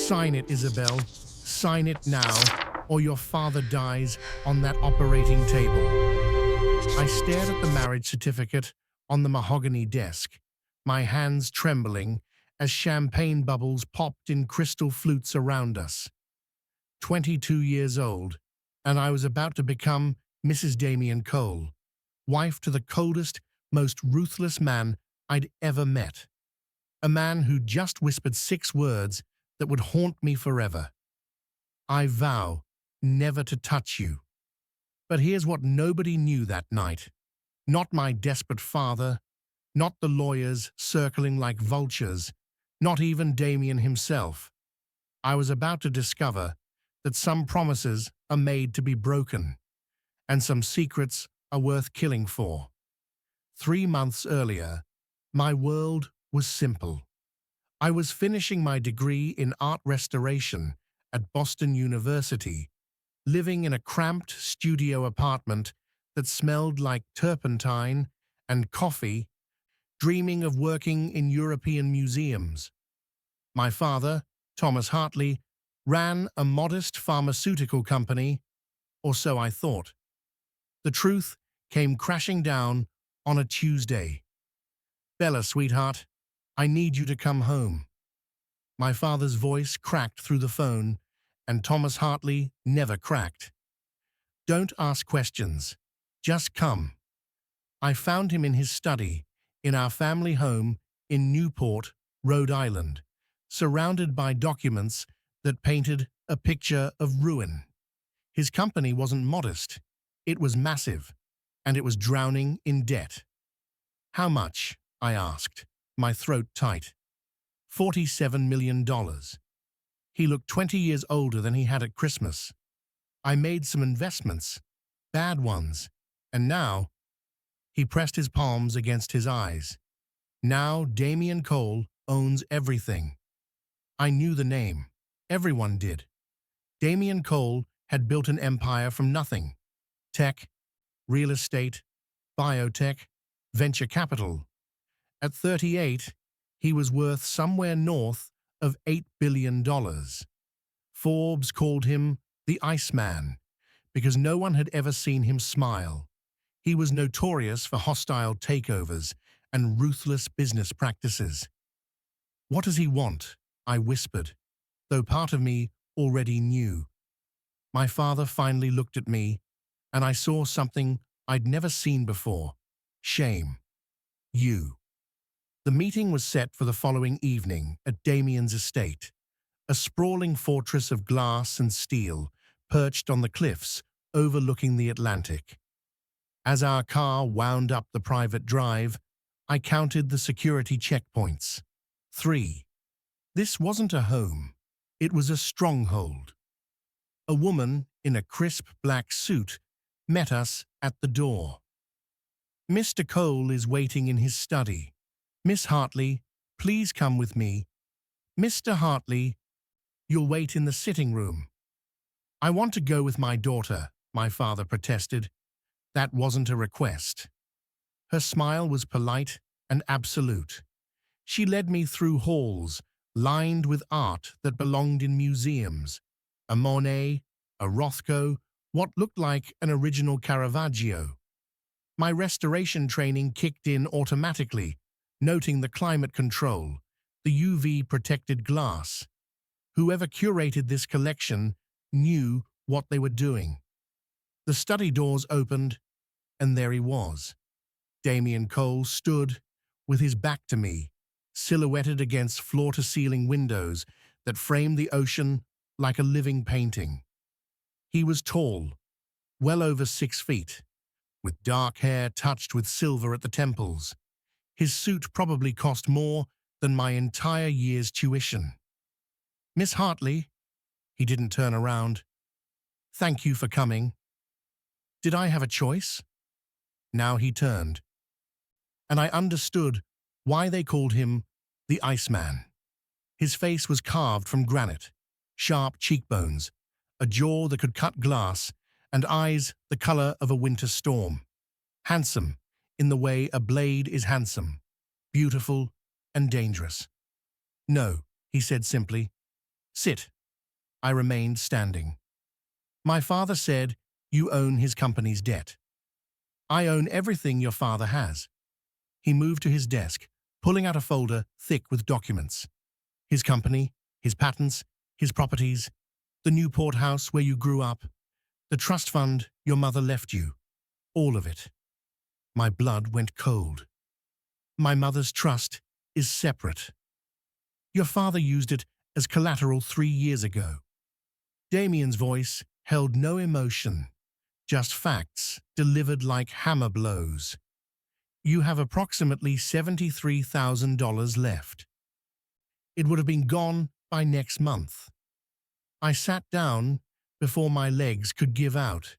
Sign it, Isabelle. Sign it now, or your father dies on that operating table. I stared at the marriage certificate on the mahogany desk, my hands trembling as champagne bubbles popped in crystal flutes around us. 22 years old, and I was about to become Mrs. Damien Cole, wife to the coldest, most ruthless man I'd ever met. A man who just whispered 6 words that would haunt me forever. I vow never to touch you. But here's what nobody knew that night. Not my desperate father, not the lawyers circling like vultures, not even Damien himself. I was about to discover that some promises are made to be broken, and some secrets are worth killing for. 3 months earlier, my world was simple. I was finishing my degree in art restoration at Boston University, living in a cramped studio apartment that smelled like turpentine and coffee, dreaming of working in European museums. My father, Thomas Hartley, ran a modest pharmaceutical company, or so I thought. The truth came crashing down on a Tuesday. "Bella, sweetheart, I need you to come home." My father's voice cracked through the phone, and Thomas Hartley never cracked. "Don't ask questions. Just come." I found him in his study, in our family home in Newport, Rhode Island, surrounded by documents that painted a picture of ruin. His company wasn't modest. It was massive, and it was drowning in debt. "How much?" I asked, my throat tight. $47 million. He looked 20 years older than he had at Christmas. "I made some investments, bad ones, and now—" He pressed his palms against his eyes. "Now Damien Cole owns everything." I knew the name. Everyone did. Damien Cole had built an empire from nothing. Tech, real estate, biotech, venture capital. At 38, he was worth somewhere north of $8 billion. Forbes called him the Iceman because no one had ever seen him smile. He was notorious for hostile takeovers and ruthless business practices. "What does he want?" I whispered, though part of me already knew. My father finally looked at me, and I saw something I'd never seen before. Shame. "You." The meeting was set for the following evening at Damien's estate, a sprawling fortress of glass and steel perched on the cliffs overlooking the Atlantic. As our car wound up the private drive, I counted the security checkpoints. 3. This wasn't a home. It was a stronghold. A woman in a crisp black suit met us at the door. "Mr. Cole is waiting in his study. Miss Hartley, please come with me." "Mr. Hartley, you'll wait in the sitting room." "I want to go with my daughter," my father protested. That wasn't a request. Her smile was polite and absolute. She led me through halls lined with art that belonged in museums. A Monet, a Rothko, what looked like an original Caravaggio. My restoration training kicked in automatically, noting the climate control, the UV-protected glass. Whoever curated this collection knew what they were doing. The study doors opened, and there he was. Damien Cole stood with his back to me, silhouetted against floor-to-ceiling windows that framed the ocean like a living painting. He was tall, well over 6 feet, with dark hair touched with silver at the temples. His suit probably cost more than my entire year's tuition. "Miss Hartley," he didn't turn around. "Thank you for coming." Did I have a choice? Now he turned, and I understood why they called him the Iceman. His face was carved from granite, sharp cheekbones, a jaw that could cut glass, and eyes the color of a winter storm. Handsome, in the way a blade is handsome, beautiful and dangerous. "No," he said simply. Sit. I remained standing. My father said, you own his company's debt. I own everything your father has. He moved to his desk, pulling out a folder thick with documents. His company, his patents, his properties, the Newport house where you grew up, the trust fund your mother left you, all of it. My blood went cold. My mother's trust is separate. Your father used it as collateral 3 years ago. Damien's voice held no emotion, just facts delivered like hammer blows. You have approximately $73,000 left. It would have been gone by next month. I sat down before my legs could give out.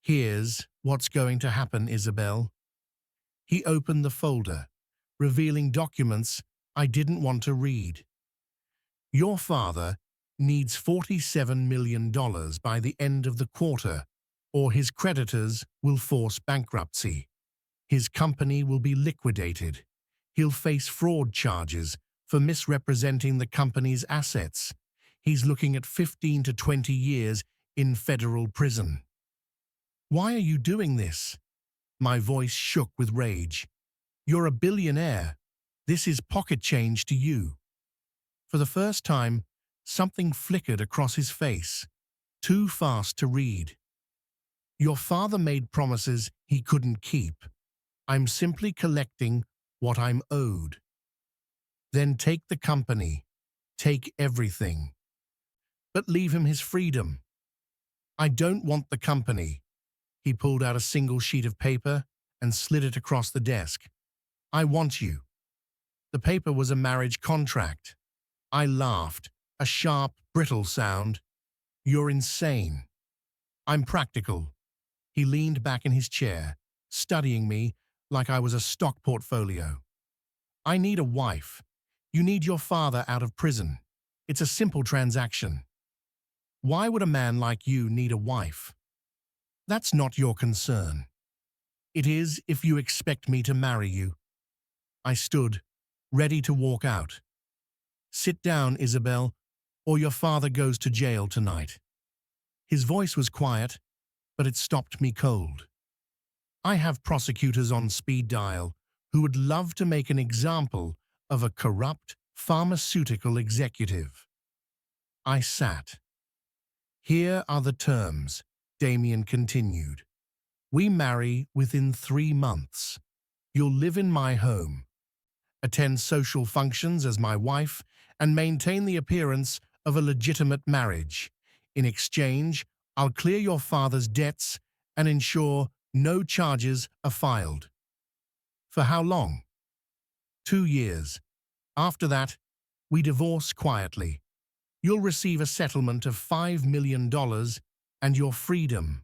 Here's what's going to happen, Isabelle. He opened the folder, revealing documents I didn't want to read. Your father needs $47 million by the end of the quarter, or his creditors will force bankruptcy. His company will be liquidated. He'll face fraud charges for misrepresenting the company's assets. He's looking at 15 to 20 years in federal prison. Why are you doing this? My voice shook with rage. You're a billionaire. This is pocket change to you. For the first time, something flickered across his face, too fast to read. Your father made promises he couldn't keep. I'm simply collecting what I'm owed. Then take the company. Take everything. But leave him his freedom. I don't want the company. He pulled out a single sheet of paper and slid it across the desk. I want you. The paper was a marriage contract. I laughed, a sharp, brittle sound. You're insane. I'm practical. He leaned back in his chair, studying me like I was a stock portfolio. I need a wife. You need your father out of prison. It's a simple transaction. Why would a man like you need a wife? That's not your concern. It is if you expect me to marry you. I stood, ready to walk out. Sit down, Isabelle, or your father goes to jail tonight. His voice was quiet, but it stopped me cold. I have prosecutors on speed dial who would love to make an example of a corrupt pharmaceutical executive. I sat. Here are the terms, Damien continued. We marry within 3 months. You'll live in my home, attend social functions as my wife, and maintain the appearance of a legitimate marriage. In exchange, I'll clear your father's debts and ensure no charges are filed. For how long? 2 years. After that, we divorce quietly. You'll receive a settlement of $5 million and your freedom.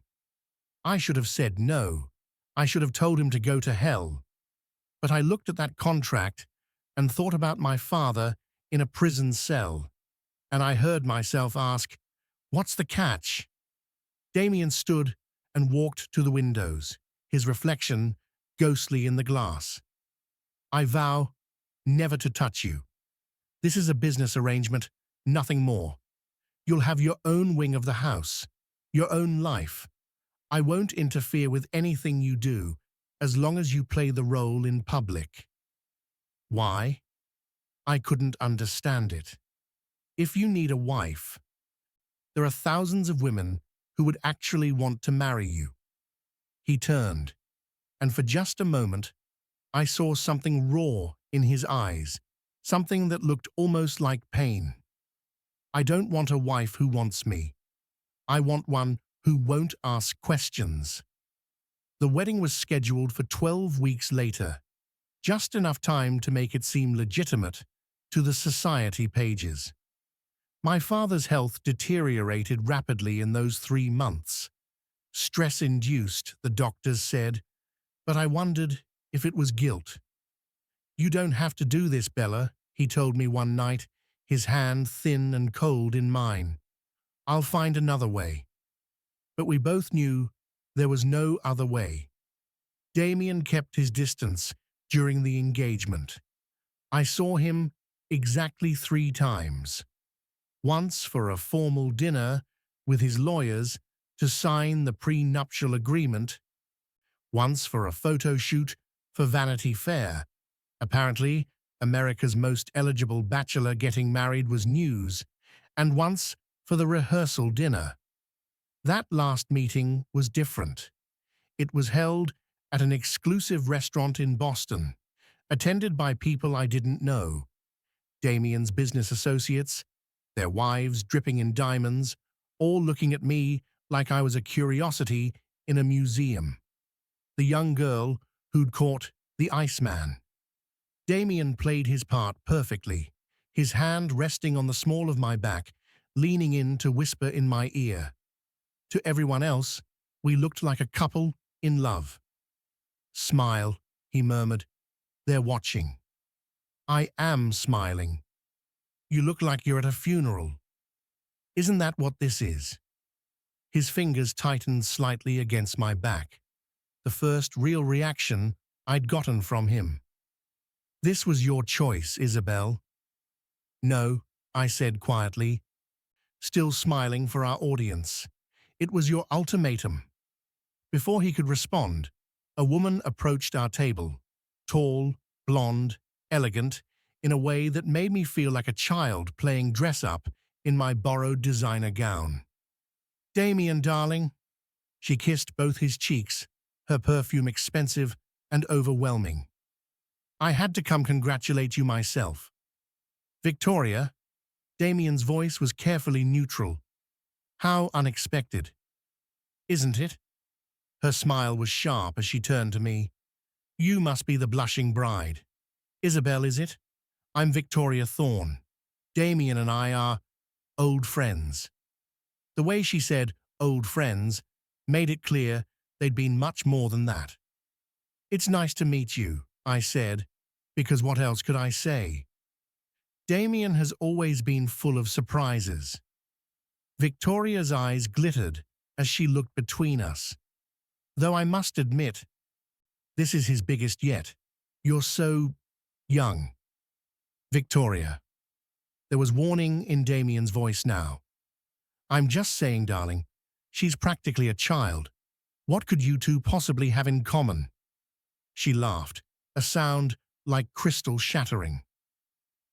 I should have said no. I should have told him to go to hell. But I looked at that contract and thought about my father in a prison cell, and I heard myself ask, what's the catch? Damien stood and walked to the windows, his reflection ghostly in the glass. I vow never to touch you. This is a business arrangement, nothing more. You'll have your own wing of the house, your own life. I won't interfere with anything you do as long as you play the role in public. Why? I couldn't understand it. If you need a wife, there are thousands of women who would actually want to marry you. He turned, and for just a moment, I saw something raw in his eyes, something that looked almost like pain. I don't want a wife who wants me. I want one who won't ask questions. The wedding was scheduled for 12 weeks later, just enough time to make it seem legitimate to the society pages. My father's health deteriorated rapidly in those 3 months. Stress-induced, the doctors said, but I wondered if it was guilt. You don't have to do this, Bella, he told me one night, his hand thin and cold in mine. I'll find another way. But we both knew there was no other way. Damien kept his distance during the engagement. I saw him exactly 3 times. once for a formal dinner with his lawyers to sign the prenuptial agreement, once for a photo shoot for Vanity Fair. Apparently, America's most eligible bachelor getting married was news, and once for the rehearsal dinner. That last meeting was different. It was held at an exclusive restaurant in Boston, attended by people I didn't know. Damien's business associates, their wives dripping in diamonds, all looking at me like I was a curiosity in a museum. The young girl who'd caught the Iceman. Damien played his part perfectly, his hand resting on the small of my back, leaning in to whisper in my ear. To everyone else, we looked like a couple in love. "Smile," he murmured. "They're watching." "I am smiling. You look like you're at a funeral. Isn't that what this is?" His fingers tightened slightly against my back, the first real reaction I'd gotten from him. "This was your choice, Isabelle." "No," I said quietly, still smiling for our audience. "It was your ultimatum." Before he could respond, a woman approached our table, tall, blonde, elegant, in a way that made me feel like a child playing dress-up in my borrowed designer gown. "Damien, darling." She kissed both his cheeks, her perfume expensive and overwhelming. "I had to come congratulate you myself." "Victoria." Damien's voice was carefully neutral. "How unexpected." "Isn't it?" Her smile was sharp as she turned to me. "You must be the blushing bride." "Isabelle, is it? I'm Victoria Thorne. Damien and I are old friends." The way she said "old friends" made it clear they'd been much more than that. "It's nice to meet you," I said, because what else could I say? Damien has always been full of surprises. Victoria's eyes glittered as she looked between us. "Though I must admit, this is his biggest yet. You're so young." "Victoria." There was warning in Damien's voice now. "I'm just saying, darling, she's practically a child. What could you two possibly have in common?" She laughed, a sound like crystal shattering.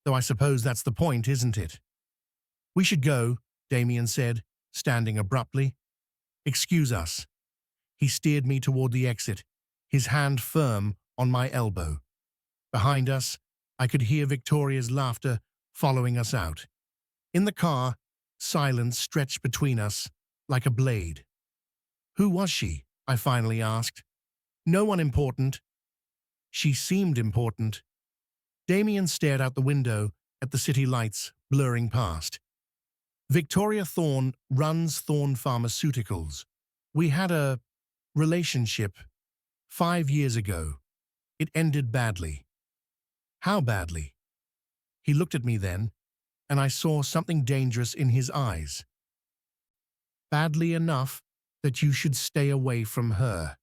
"Though I suppose that's the point, isn't it?" "We should go," Damien said, standing abruptly. "Excuse us." He steered me toward the exit, his hand firm on my elbow. Behind us, I could hear Victoria's laughter following us out. In the car, silence stretched between us like a blade. "Who was she?" I finally asked. "No one important." "She seemed important." Damien stared out the window at the city lights blurring past. "Victoria Thorne runs Thorne Pharmaceuticals. We had a relationship 5 years ago. It ended badly." "How badly?" He looked at me then, and I saw something dangerous in his eyes. "Badly enough that you should stay away from her.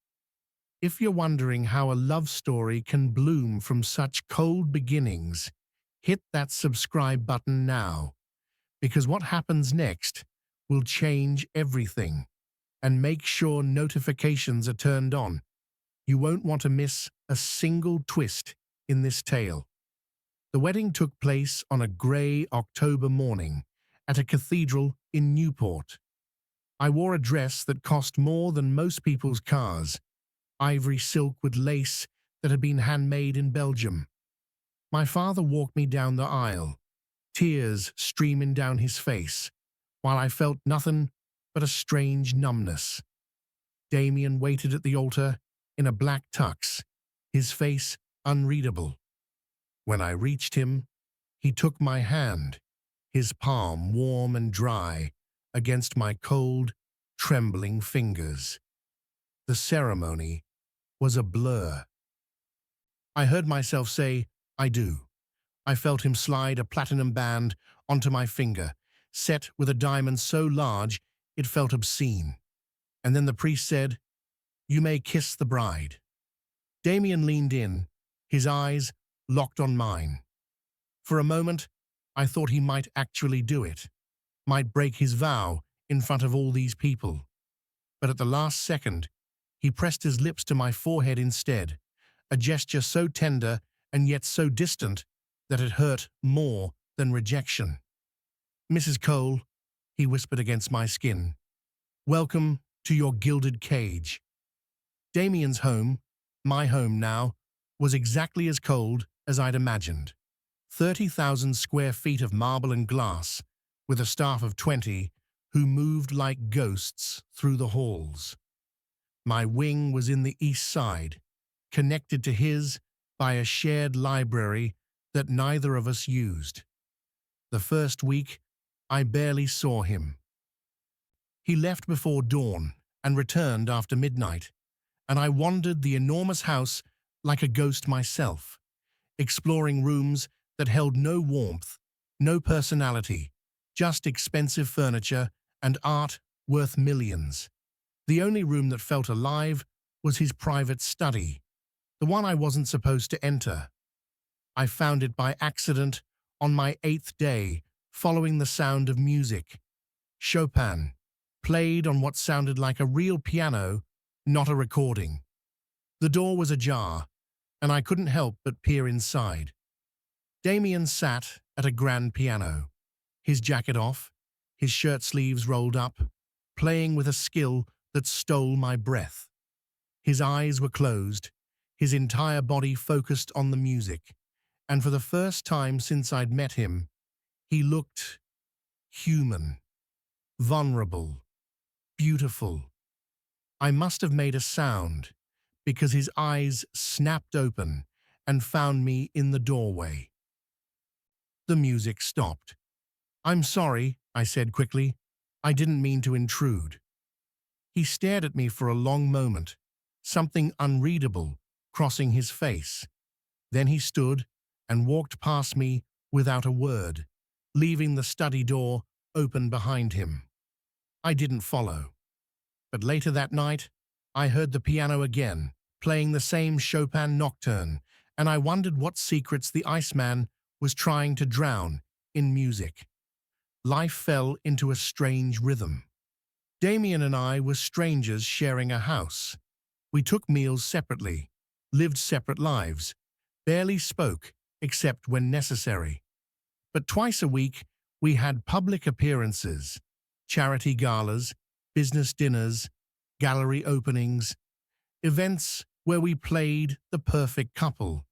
If you're wondering how a love story can bloom from such cold beginnings, hit that subscribe button now, because what happens next will change everything. And make sure notifications are turned on. You won't want to miss a single twist in this tale." The wedding took place on a grey October morning at a cathedral in Newport. I wore a dress that cost more than most people's cars, ivory silk with lace that had been handmade in Belgium. My father walked me down the aisle, tears streaming down his face, while I felt nothing but a strange numbness. Damien waited at the altar in a black tux, his face unreadable. When I reached him, he took my hand, his palm warm and dry against my cold, trembling fingers. The ceremony was a blur. I heard myself say, "I do." I felt him slide a platinum band onto my finger, set with a diamond so large it felt obscene. And then the priest said, "You may kiss the bride." Damien leaned in, his eyes locked on mine. For a moment, I thought he might actually do it. might break his vow in front of all these people. But at the last second, he pressed his lips to my forehead instead, a gesture so tender and yet so distant that it hurt more than rejection. "Mrs. Cole," he whispered against my skin, "welcome to your gilded cage." Damien's home, my home now, was exactly as cold as I'd imagined. 30,000 square feet of marble and glass, with a staff of 20 who moved like ghosts through the halls. My wing was in the east side, connected to his by a shared library that neither of us used. The first week, I barely saw him. He left before dawn and returned after midnight, and I wandered the enormous house like a ghost myself, exploring rooms that held no warmth, no personality, just expensive furniture and art worth millions. The only room that felt alive was his private study, the one I wasn't supposed to enter. I found it by accident on my 8th day, following the sound of music. Chopin, played on what sounded like a real piano, not a recording. The door was ajar, and I couldn't help but peer inside. Damien sat at a grand piano, his jacket off, his shirt sleeves rolled up, playing with a skill that stole my breath. His eyes were closed, his entire body focused on the music, and for the first time since I'd met him, he looked human, vulnerable, beautiful. I must have made a sound, because his eyes snapped open and found me in the doorway. The music stopped. "I'm sorry," I said quickly. "I didn't mean to intrude." He stared at me for a long moment, something unreadable crossing his face. Then he stood and walked past me without a word, leaving the study door open behind him. I didn't follow. But later that night, I heard the piano again, playing the same Chopin nocturne, and I wondered what secrets the Iceman was trying to drown in music. Life fell into a strange rhythm. Damien and I were strangers sharing a house. We took meals separately, lived separate lives, barely spoke except when necessary. But twice a week, we had public appearances, charity galas, business dinners, gallery openings, events where we played the perfect couple.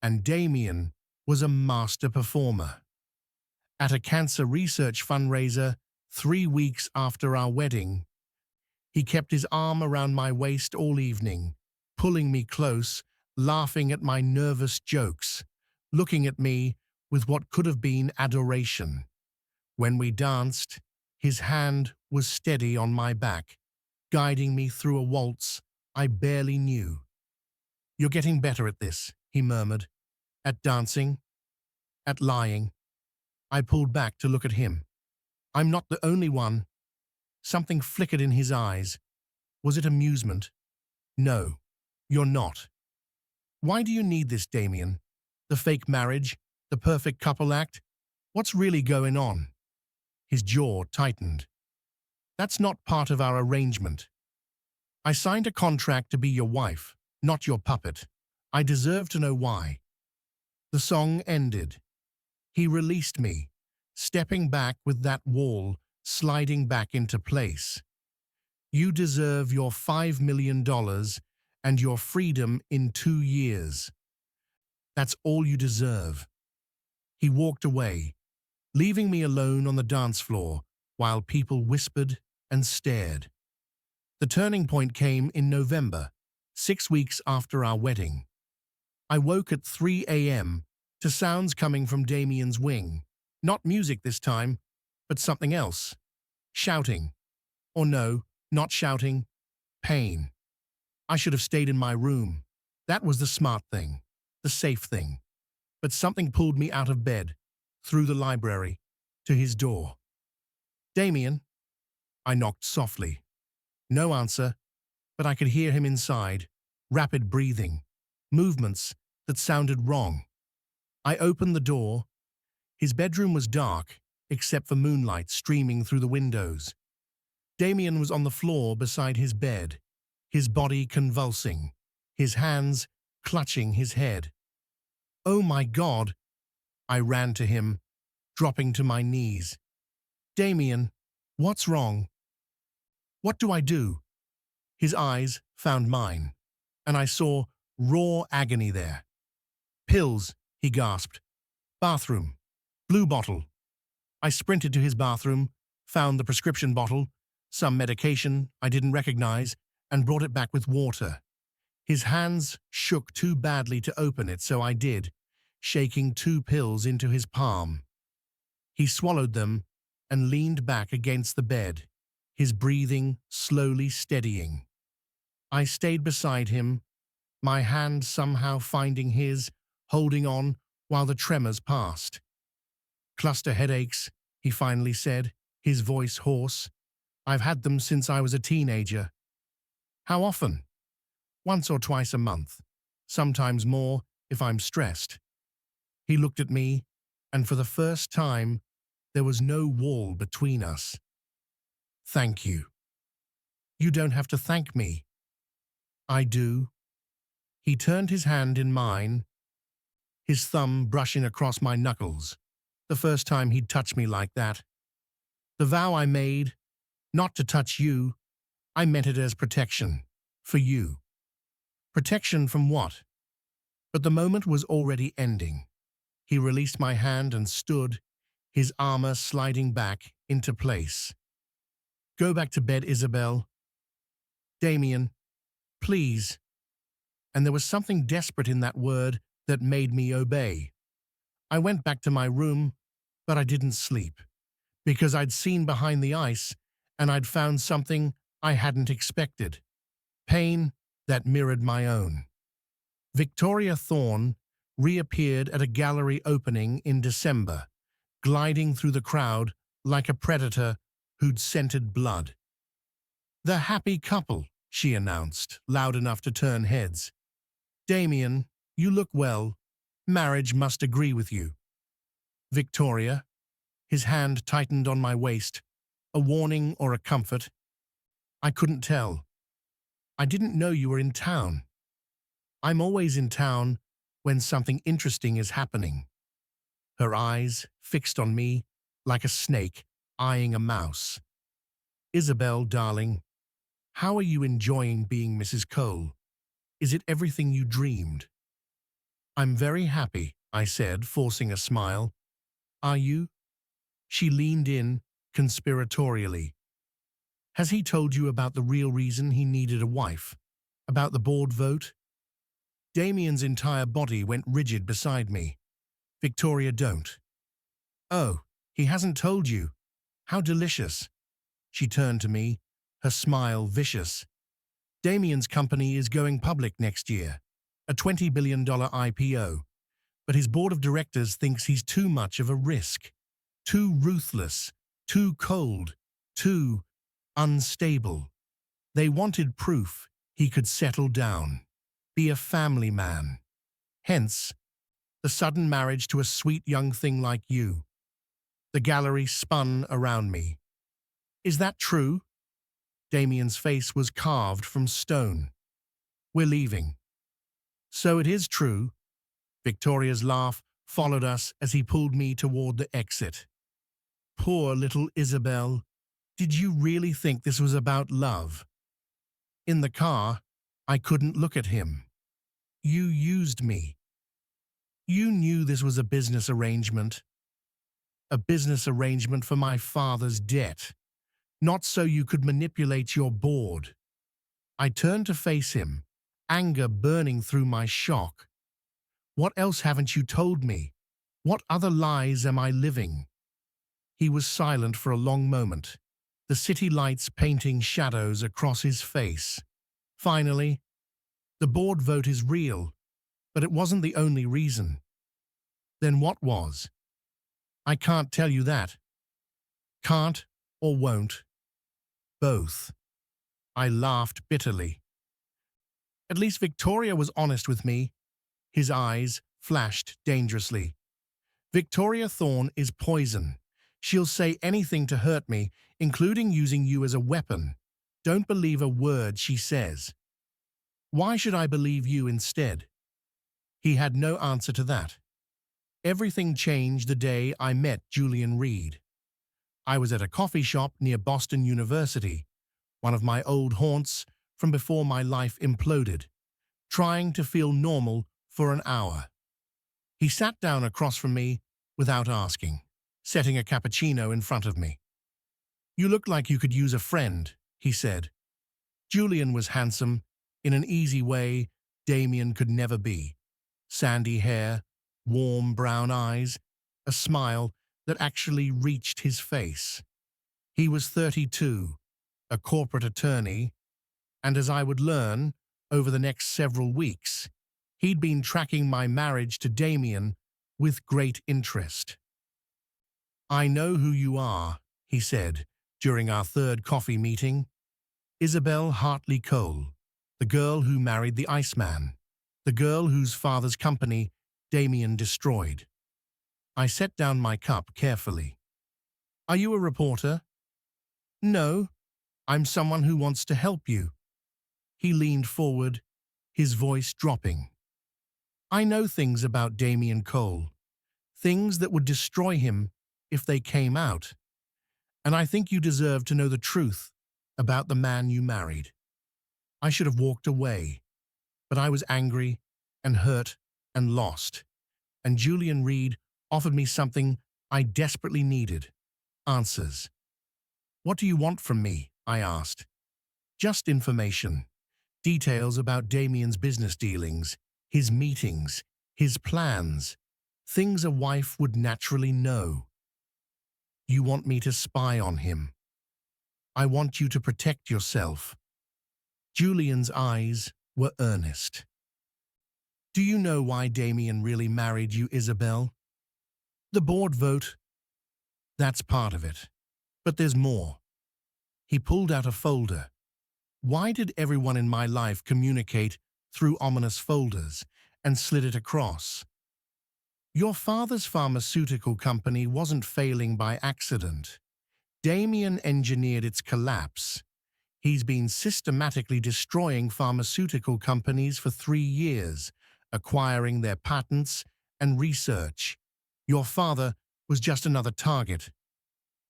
And Damien was a master performer. At a cancer research fundraiser 3 weeks after our wedding, he kept his arm around my waist all evening, pulling me close, laughing at my nervous jokes, looking at me with what could have been adoration. When we danced, his hand was steady on my back, guiding me through a waltz I barely knew. "You're getting better at this," he murmured. "At dancing, at lying." I pulled back to look at him. "I'm not the only one." Something flickered in his eyes. Was it amusement? "No, you're not." "Why do you need this, Damien? The fake marriage? The perfect couple act? What's really going on?" His jaw tightened. "That's not part of our arrangement. I signed a contract to be your wife, not your puppet. I deserve to know why." The song ended. He released me, stepping back with that wall sliding back into place. "You deserve your $5 million and your freedom in 2 years. That's all you deserve." He walked away, leaving me alone on the dance floor while people whispered and stared. The turning point came in November, 6 weeks after our wedding. I woke at 3 a.m. to sounds coming from Damien's wing. Not music this time, but something else. Shouting. Or no, not shouting. Pain. I should have stayed in my room. That was the smart thing, the safe thing. But something pulled me out of bed, through the library, to his door. "Damien?" I knocked softly. No answer, but I could hear him inside, rapid breathing, movements that sounded wrong. I opened the door. His bedroom was dark, except for moonlight streaming through the windows. Damien was on the floor beside his bed, his body convulsing, his hands clutching his head. "Oh my God!" I ran to him, dropping to my knees. "Damien, what's wrong? What do I do?" His eyes found mine, and I saw raw agony there. "Pills," he gasped. "Bathroom. Blue bottle." I sprinted to his bathroom, found the prescription bottle, some medication I didn't recognize, and brought it back with water. His hands shook too badly to open it, so I did, shaking 2 pills into his palm. He swallowed them and leaned back against the bed, his breathing slowly steadying. I stayed beside him, my hand somehow finding his, holding on while the tremors passed. "Cluster headaches," he finally said, his voice hoarse. "I've had them since I was a teenager." "How often?" "Once or twice a month, sometimes more if I'm stressed." He looked at me, and for the first time, there was no wall between us. "Thank you." "You don't have to thank me." "I do." He turned his hand in mine, his thumb brushing across my knuckles, the first time he'd touched me like that. "The vow I made, not to touch you, I meant it as protection, for you." Protection from what? But the moment was already ending. He released my hand and stood, his armor sliding back into place. "Go back to bed, Isabelle." "Damien, please." And there was something desperate in that word that made me obey. I went back to my room, but I didn't sleep, because I'd seen behind the ice and I'd found something I hadn't expected. Pain that mirrored my own. Victoria Thorne reappeared at a gallery opening in December, gliding through the crowd like a predator who'd scented blood. "The happy couple," she announced, loud enough to turn heads. "Damien, you look well. Marriage must agree with you." "Victoria?" His hand tightened on my waist, a warning or a comfort. I couldn't tell. "I didn't know you were in town." "I'm always in town when something interesting is happening." Her eyes fixed on me like a snake eyeing a mouse. "Isabelle, darling, how are you enjoying being Mrs. Cole? Is it everything you dreamed?" "I'm very happy," I said, forcing a smile. "Are you?" She leaned in conspiratorially. "Has he told you about the real reason he needed a wife? About the board vote?" Damien's entire body went rigid beside me. "Victoria, don't." "Oh, he hasn't told you. How delicious." She turned to me, her smile vicious. "Damien's company is going public next year, a $20 billion IPO, but his board of directors thinks he's too much of a risk. Too ruthless, too cold, too unstable. They wanted proof he could settle down, be a family man. Hence, the sudden marriage to a sweet young thing like you." The gallery spun around me. "Is that true?" Damien's face was carved from stone. "We're leaving." "So it is true." Victoria's laugh followed us as he pulled me toward the exit. "Poor little Isabelle. Did you really think this was about love?" In the car, I couldn't look at him. "You used me. You knew this was a business arrangement. A business arrangement for my father's debt, not so you could manipulate your board." I turned to face him, anger burning through my shock. "What else haven't you told me? What other lies am I living?" He was silent for a long moment, the city lights painting shadows across his face. Finally, "The board vote is real, but it wasn't the only reason." "Then what was?" "I can't tell you that." "Can't or won't?" "Both." I laughed bitterly. At least Victoria was honest with me. His eyes flashed dangerously. "Victoria Thorne is poison. She'll say anything to hurt me, including using you as a weapon. Don't believe a word she says. Why should I believe you instead? He had no answer to that. Everything changed the day I met Julian Reed. I was at a coffee shop near Boston University, one of my old haunts from before my life imploded, trying to feel normal for an hour. He sat down across from me without asking, setting a cappuccino in front of me. "You look like you could use a friend," he said. Julian was handsome, in an easy way Damien could never be. Sandy hair, warm brown eyes, a smile that actually reached his face. He was 32, a corporate attorney, and as I would learn over the next several weeks, he'd been tracking my marriage to Damien with great interest. "I know who you are," he said during our third coffee meeting. "Isabelle Hartley Cole, the girl who married the Iceman, the girl whose father's company Damien destroyed." I set down my cup carefully. "Are you a reporter?" "No, I'm someone who wants to help you." He leaned forward, his voice dropping. "I know things about Damien Cole, things that would destroy him if they came out, and I think you deserve to know the truth about the man you married." I should have walked away, but I was angry and hurt and lost, and Julian Reed offered me something I desperately needed: answers. "What do you want from me?" I asked. "Just information. Details about Damien's business dealings, his meetings, his plans. Things a wife would naturally know." "You want me to spy on him?" "I want you to protect yourself." Julian's eyes were earnest. "Do you know why Damien really married you, Isabelle?" "The board vote." "That's part of it. But there's more." He pulled out a folder. "Why did everyone in my life communicate through ominous folders?" and slid it across. "Your father's pharmaceutical company wasn't failing by accident. Damien engineered its collapse. He's been systematically destroying pharmaceutical companies for 3 years, acquiring their patents and research. Your father was just another target."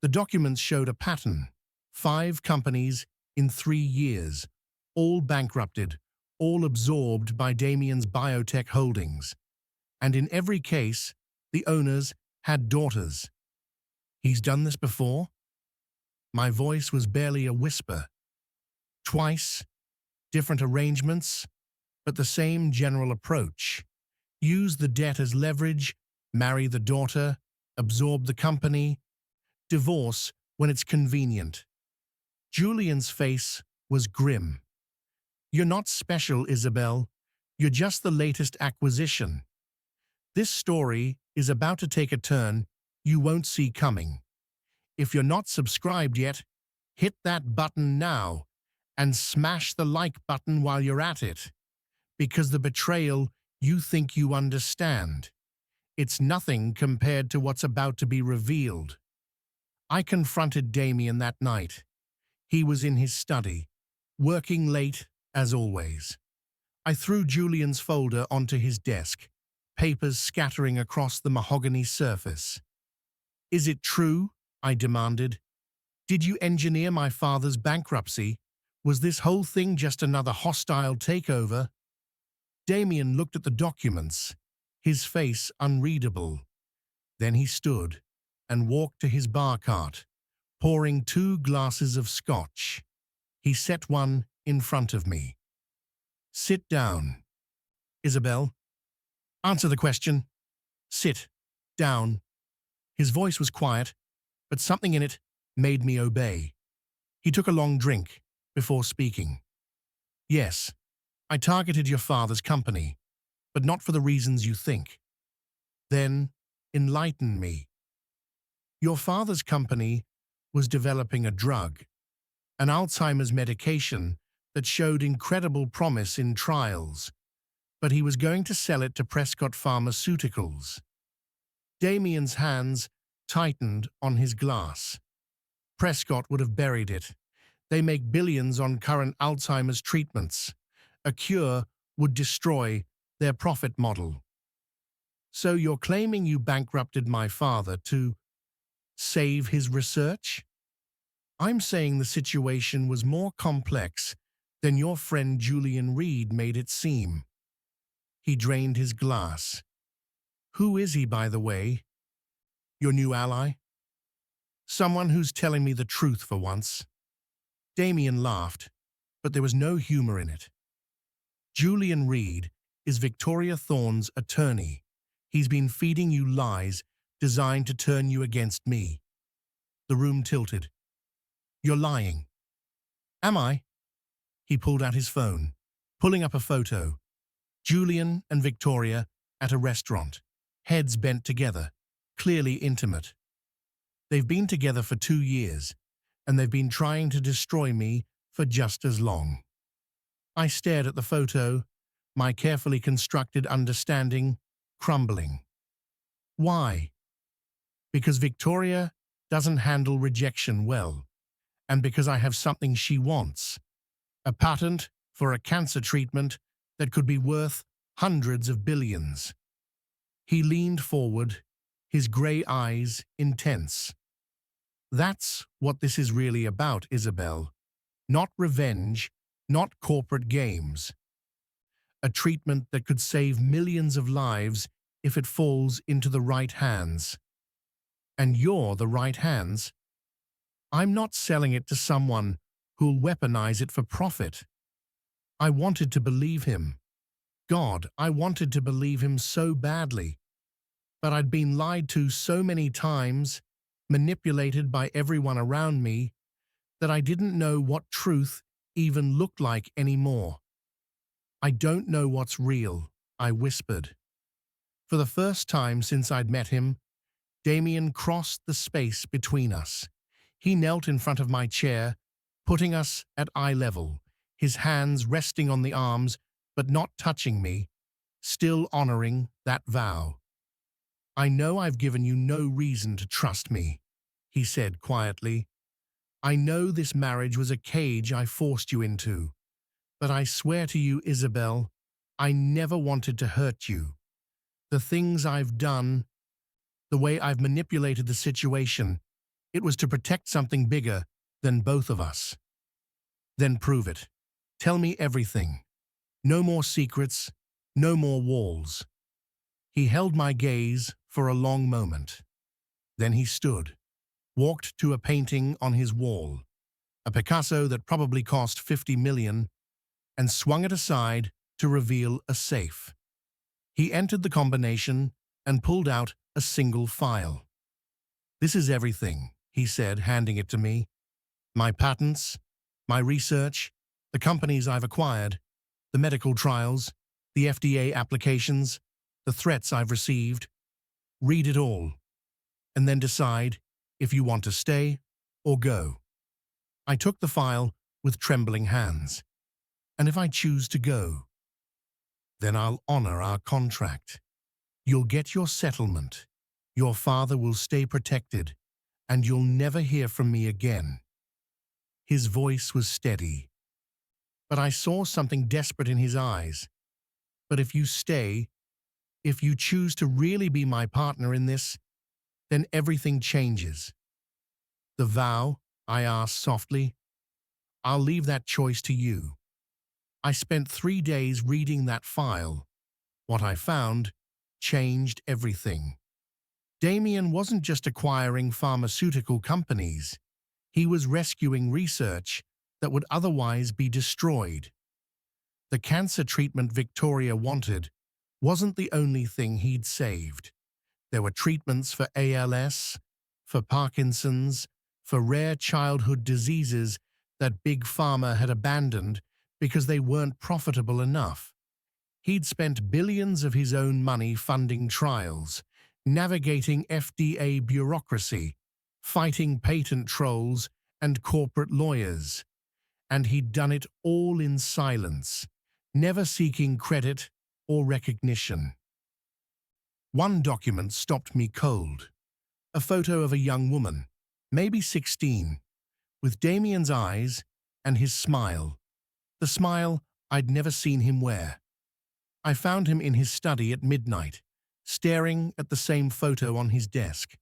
The documents showed a pattern: 5 companies in 3 years, all bankrupted, all absorbed by Damien's biotech holdings. And in every case, the owners had daughters. "He's done this before?" My voice was barely a whisper. "Twice, different arrangements, but the same general approach. Use the debt as leverage, marry the daughter, absorb the company, divorce when it's convenient." Julian's face was grim. "You're not special, Isabelle. You're just the latest acquisition. This story is about to take a turn you won't see coming. If you're not subscribed yet, hit that button now and smash the like button while you're at it, because the betrayal you think you understand, it's nothing compared to what's about to be revealed." I confronted Damien that night. He was in his study, working late as always. I threw Julian's folder onto his desk, papers scattering across the mahogany surface. "Is it true?" I demanded. "Did you engineer my father's bankruptcy? Was this whole thing just another hostile takeover?" Damien looked at the documents, his face unreadable. Then he stood and walked to his bar cart, pouring 2 glasses of scotch. He set one in front of me. "Sit down. Isabelle, answer the question. Sit down." His voice was quiet, but something in it made me obey. He took a long drink before speaking. "Yes, I targeted your father's company, but not for the reasons you think." "Then enlighten me." "Your father's company was developing a drug, an Alzheimer's medication that showed incredible promise in trials, but he was going to sell it to Prescott Pharmaceuticals." Damien's hands tightened on his glass. Prescott would have buried it. They make billions on current Alzheimer's treatments. A cure would destroy their profit model. So you're claiming you bankrupted my father to save his research? I'm saying the situation was more complex than your friend Julian Reed made it seem. He drained his glass. Who is he, by the way? Your new ally? Someone who's telling me the truth for once. Damien laughed, but there was no humor in it. Julian Reed is Victoria Thorne's attorney. He's been feeding you lies designed to turn you against me. The room tilted. You're lying. Am I? He pulled out his phone, pulling up a photo. Julian and Victoria at a restaurant, heads bent together, clearly intimate. They've been together for 2 years, and they've been trying to destroy me for just as long. I stared at the photo, my carefully constructed understanding crumbling. Why? Because Victoria doesn't handle rejection well, and because I have something she wants, a patent for a cancer treatment that could be worth hundreds of billions. He leaned forward, his grey eyes intense. That's what this is really about, Isabelle. Not revenge, not corporate games. A treatment that could save millions of lives if it falls into the right hands. And you're the right hands. I'm not selling it to someone who'll weaponize it for profit. I wanted to believe him. God, I wanted to believe him so badly. But I'd been lied to so many times, manipulated by everyone around me, that I didn't know what truth even looked like anymore. I don't know what's real, I whispered. For the first time since I'd met him, Damien crossed the space between us. He knelt in front of my chair, putting us at eye level, his hands resting on the arms but not touching me, still honoring that vow. I know I've given you no reason to trust me, he said quietly. I know this marriage was a cage I forced you into, but I swear to you, Isabelle, I never wanted to hurt you. The things I've done, the way I've manipulated the situation, it was to protect something bigger than both of us. Then prove it. Tell me everything. No more secrets, no more walls. He held my gaze for a long moment. Then he stood, walked to a painting on his wall, a Picasso that probably cost 50 million, and swung it aside to reveal a safe. He entered the combination and pulled out a single file. This is everything, he said, handing it to me. My patents, my research, the companies I've acquired, the medical trials, the FDA applications, the threats I've received. Read it all, and then decide if you want to stay or go. I took the file with trembling hands. And if I choose to go, then I'll honor our contract. You'll get your settlement. Your father will stay protected, and you'll never hear from me again. His voice was steady, but I saw something desperate in his eyes. But if you stay, if you choose to really be my partner in this, then everything changes. The vow, I asked softly, I'll leave that choice to you. I spent 3 days reading that file. What I found changed everything. Damien wasn't just acquiring pharmaceutical companies. He was rescuing research that would otherwise be destroyed. The cancer treatment Victoria wanted wasn't the only thing he'd saved. There were treatments for ALS, for Parkinson's, for rare childhood diseases that Big Pharma had abandoned because they weren't profitable enough. He'd spent billions of his own money funding trials, navigating FDA bureaucracy, fighting patent trolls and corporate lawyers. And he'd done it all in silence, never seeking credit or recognition. One document stopped me cold. A A photo of a young woman, maybe 16, with Damien's eyes and his smile, the smile I'd never seen him wear. I found him in his study at midnight, staring at the same photo on his desk.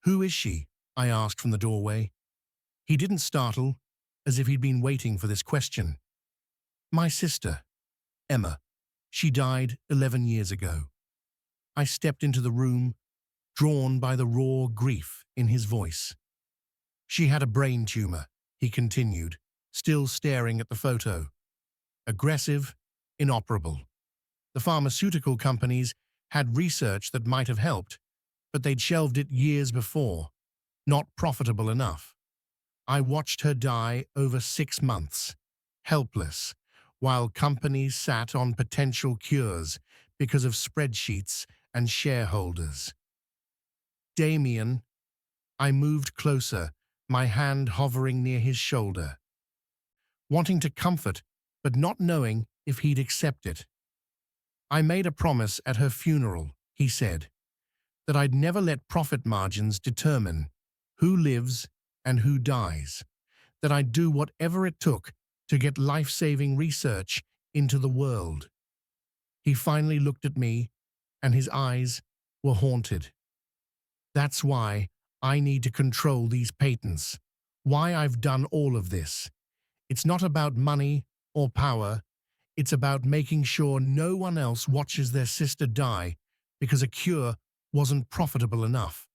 "Who is she?" I asked from the doorway. He didn't startle, as if he'd been waiting for this question. "My sister, Emma. She died 11 years ago." I stepped into the room, drawn by the raw grief in his voice. "She had a brain tumor," he continued, still staring at the photo. "Aggressive, inoperable. The pharmaceutical companies had research that might have helped, but they'd shelved it years before. Not profitable enough. I watched her die over 6 months, helpless, while companies sat on potential cures because of spreadsheets and shareholders." "Damien," I moved closer, my hand hovering near his shoulder, wanting to comfort, but not knowing if he'd accept it. "I made a promise at her funeral," he said, "that I'd never let profit margins determine who lives and who dies, that I'd do whatever it took to get life-saving research into the world." He finally looked at me, and his eyes were haunted. "That's why I need to control these patents, why I've done all of this. It's not about money or power. It's about making sure no one else watches their sister die because a cure wasn't profitable enough."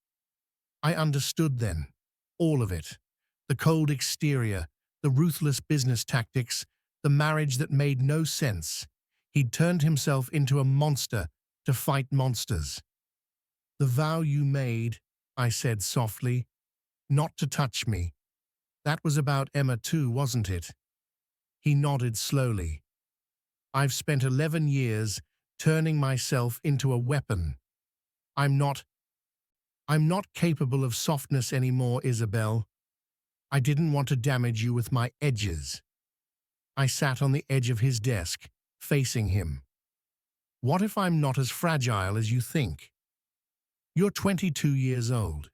I understood then, all of it. The cold exterior, the ruthless business tactics, the marriage that made no sense. He'd turned himself into a monster to fight monsters. "The vow you made," I said softly, "not to touch me. That was about Emma too, wasn't it?" He nodded slowly. "I've spent 11 years turning myself into a weapon. I'm not capable of softness anymore, Isabelle. I didn't want to damage you with my edges." I sat on the edge of his desk, facing him. "What if I'm not as fragile as you think? You're 22 years old.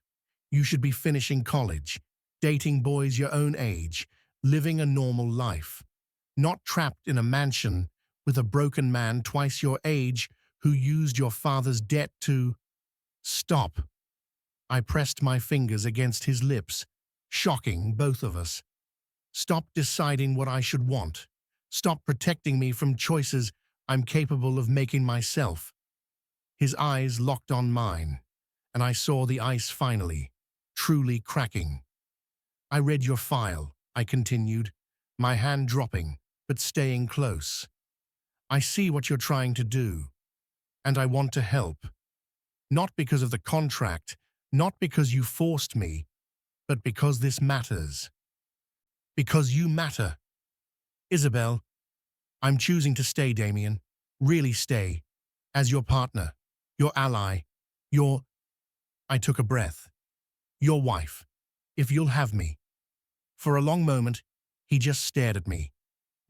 You should be finishing college, dating boys your own age, living a normal life, not trapped in a mansion with a broken man twice your age who used your father's debt to—" "Stop." I pressed my fingers against his lips, shocking both of us. "Stop deciding what I should want. Stop protecting me from choices I'm capable of making myself." His eyes locked on mine, and I saw the ice finally, truly cracking. "I read your file," I continued, my hand dropping, but staying close. "I see what you're trying to do, and I want to help. Not because of the contract, not because you forced me, but because this matters. Because you matter. Isabelle, I'm choosing to stay, Damien. Really stay. As your partner, your ally, your—" I took a breath. "Your wife. If you'll have me." For a long moment, he just stared at me.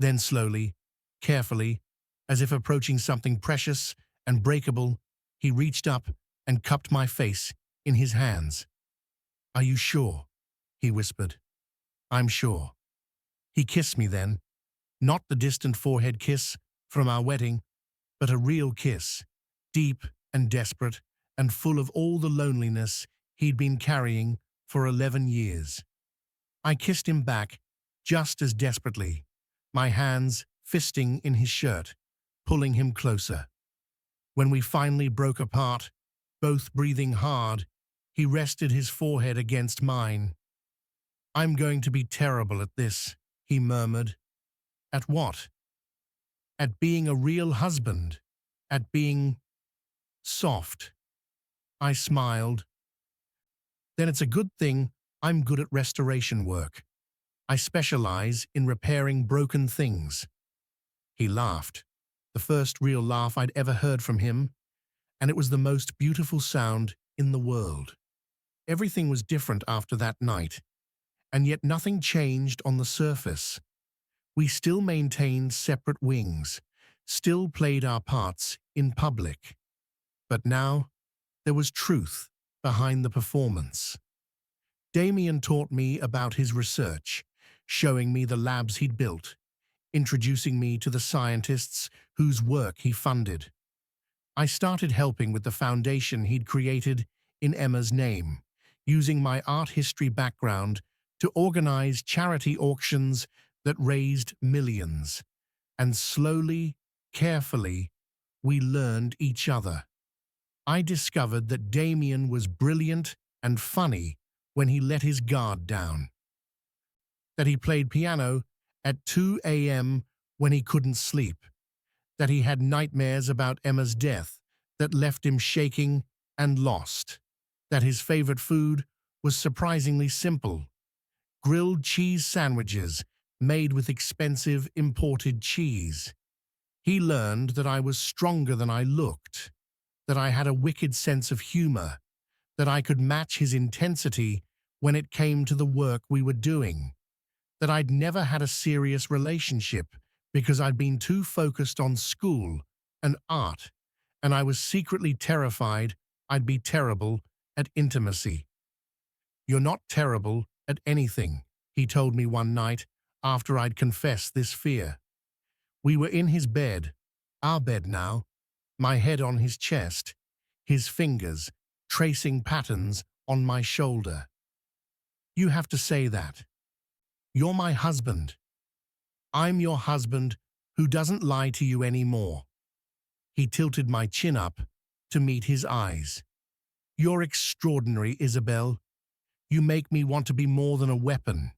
Then slowly, carefully, as if approaching something precious and breakable, he reached up and cupped my face in his hands. "Are you sure?" he whispered. "I'm sure." He kissed me then, not the distant forehead kiss from our wedding, but a real kiss, deep and desperate and full of all the loneliness he'd been carrying for 11 years. I kissed him back just as desperately, my hands fisting in his shirt, pulling him closer. When we finally broke apart, both breathing hard, he rested his forehead against mine. "I'm going to be terrible at this," he murmured. "At what?" "At being a real husband. At being soft." I smiled. "Then it's a good thing I'm good at restoration work. I specialize in repairing broken things." He laughed, the first real laugh I'd ever heard from him, and it was the most beautiful sound in the world. Everything was different after that night, and yet nothing changed on the surface. We still maintained separate wings, still played our parts in public. But now there was truth, behind the performance. Damien taught me about his research, showing me the labs he'd built, introducing me to the scientists whose work he funded. I started helping with the foundation he'd created in Emma's name, using my art history background to organize charity auctions that raised millions. And slowly, carefully, we learned each other. I discovered that Damien was brilliant and funny when he let his guard down, that he played piano at 2 a.m. when he couldn't sleep, that he had nightmares about Emma's death that left him shaking and lost, that his favorite food was surprisingly simple: grilled cheese sandwiches made with expensive imported cheese. He learned that I was stronger than I looked, that I had a wicked sense of humor, that I could match his intensity when it came to the work we were doing, that I'd never had a serious relationship because I'd been too focused on school and art, and I was secretly terrified I'd be terrible at intimacy. "You're not terrible at anything," he told me one night after I'd confessed this fear. We were in his bed, our bed now, my head on his chest, his fingers tracing patterns on my shoulder. "You have to say that. You're my husband. I'm your husband who doesn't lie to you anymore." He tilted my chin up to meet his eyes. "You're extraordinary, Isabelle. You make me want to be more than a weapon.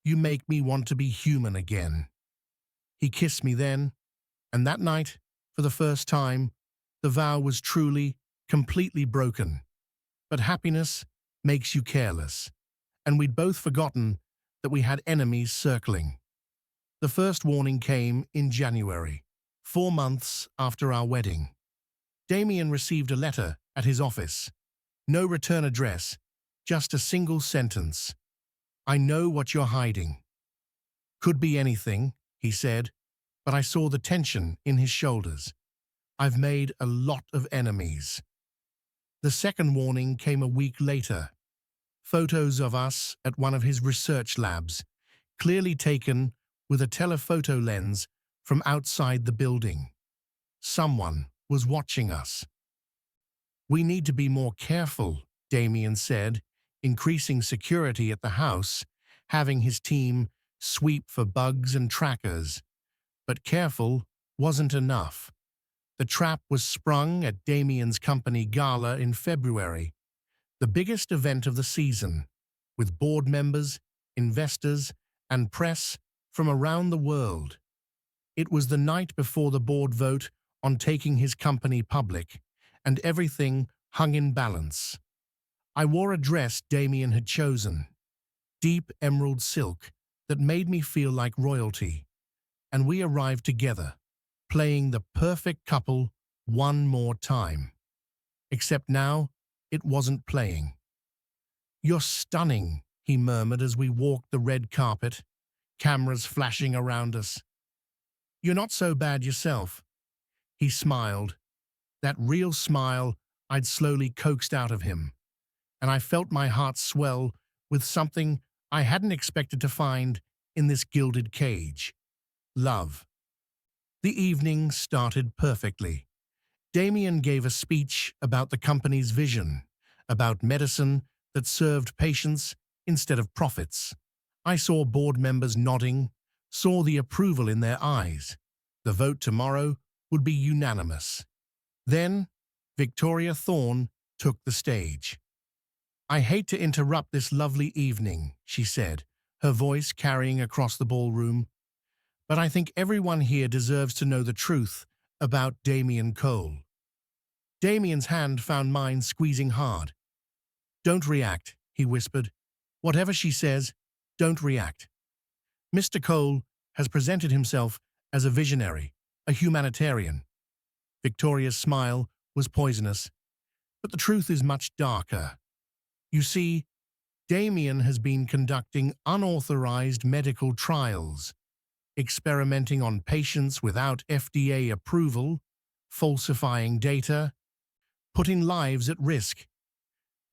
You make me want to be human again." He kissed me then, and that night, for the first time, the vow was truly, completely broken. But happiness makes you careless, and we'd both forgotten that we had enemies circling. The first warning came in January, 4 months after our wedding. Damien received a letter at his office. No return address, just a single sentence: "I know what you're hiding." "Could be anything," he said, but I saw the tension in his shoulders. "I've made a lot of enemies." The second warning came a week later. Photos of us at one of his research labs, clearly taken with a telephoto lens from outside the building. Someone was watching us. "We need to be more careful," Damien said, increasing security at the house, having his team sweep for bugs and trackers. But careful wasn't enough. The trap was sprung at Damien's company gala in February, the biggest event of the season, with board members, investors, and press from around the world. It was the night before the board vote on taking his company public, and everything hung in balance. I wore a dress Damien had chosen, deep emerald silk that made me feel like royalty, and we arrived together, playing the perfect couple one more time. Except now, it wasn't playing. "You're stunning," he murmured as we walked the red carpet, cameras flashing around us. "You're not so bad yourself." He smiled, that real smile I'd slowly coaxed out of him, and I felt my heart swell with something I hadn't expected to find in this gilded cage: love. The evening started perfectly. Damien gave a speech about the company's vision, about medicine that served patients instead of profits. I saw board members nodding, saw the approval in their eyes. The vote tomorrow would be unanimous. Then, Victoria Thorne took the stage. "I hate to interrupt this lovely evening," she said, her voice carrying across the ballroom, "but I think everyone here deserves to know the truth about Damien Cole." Damien's hand found mine squeezing hard. "Don't react," he whispered. "Whatever she says, don't react. Mr. Cole has presented himself as a visionary, a humanitarian." Victoria's smile was poisonous, but the truth is much darker. "You see, Damien has been conducting unauthorized medical trials, experimenting on patients without FDA approval, falsifying data, putting lives at risk.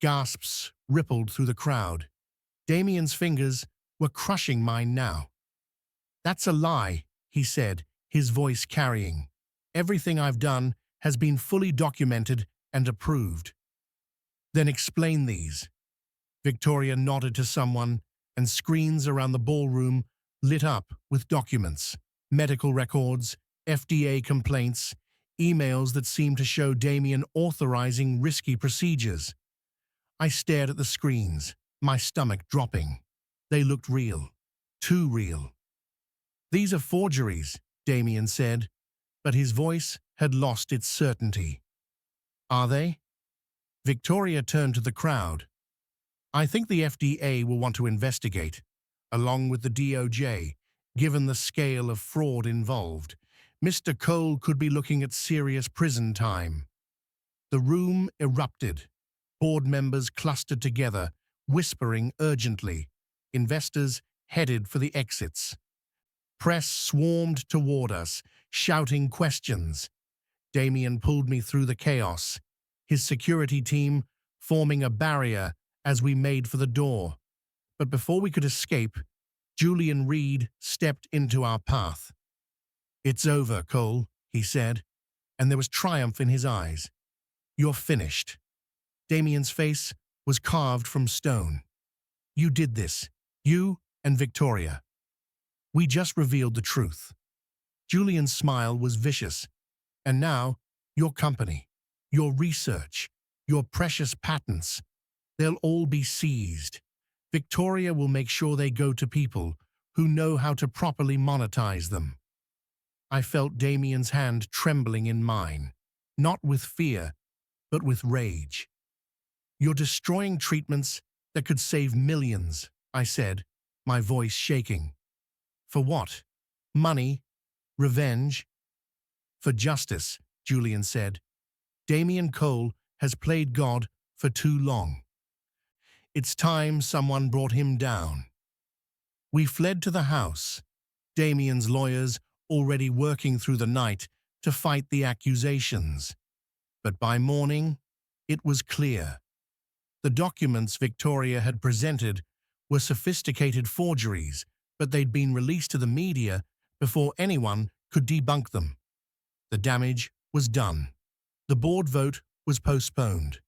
Gasps rippled through the crowd. Damien's fingers were crushing mine now. "That's a lie," he said, his voice carrying. "Everything I've done has been fully documented and approved." "Then explain these." Victoria nodded to someone, and screens around the ballroom lit up with documents, medical records, FDA complaints, emails that seemed to show Damien authorizing risky procedures. I stared at the screens, my stomach dropping. They looked real. Too real. "These are forgeries," Damien said, but his voice had lost its certainty. "Are they?" Victoria turned to the crowd. "I think the FDA will want to investigate, along with the DOJ, given the scale of fraud involved. Mr. Cole could be looking at serious prison time." The room erupted. Board members clustered together, whispering urgently. Investors headed for the exits. Press swarmed toward us, shouting questions. Damien pulled me through the chaos, his security team forming a barrier as we made for the door. But before we could escape, Julian Reed stepped into our path. "It's over, Cole," he said, and there was triumph in his eyes. "You're finished." Damien's face was carved from stone. "You did this. You and Victoria. We just revealed the truth." Julian's smile was vicious. "And now, your company, your research, your precious patents, they'll all be seized. Victoria will make sure they go to people who know how to properly monetize them." I felt Damien's hand trembling in mine, not with fear, but with rage. "You're destroying treatments that could save millions," I said, my voice shaking. "For what? Money? Revenge?" "For justice," Julian said. "Damien Cole has played God for too long. It's time someone brought him down." We fled to the house, Damien's lawyers already working through the night to fight the accusations. But by morning, it was clear. The documents Victoria had presented were sophisticated forgeries, but they'd been released to the media before anyone could debunk them. The damage was done. The board vote was postponed.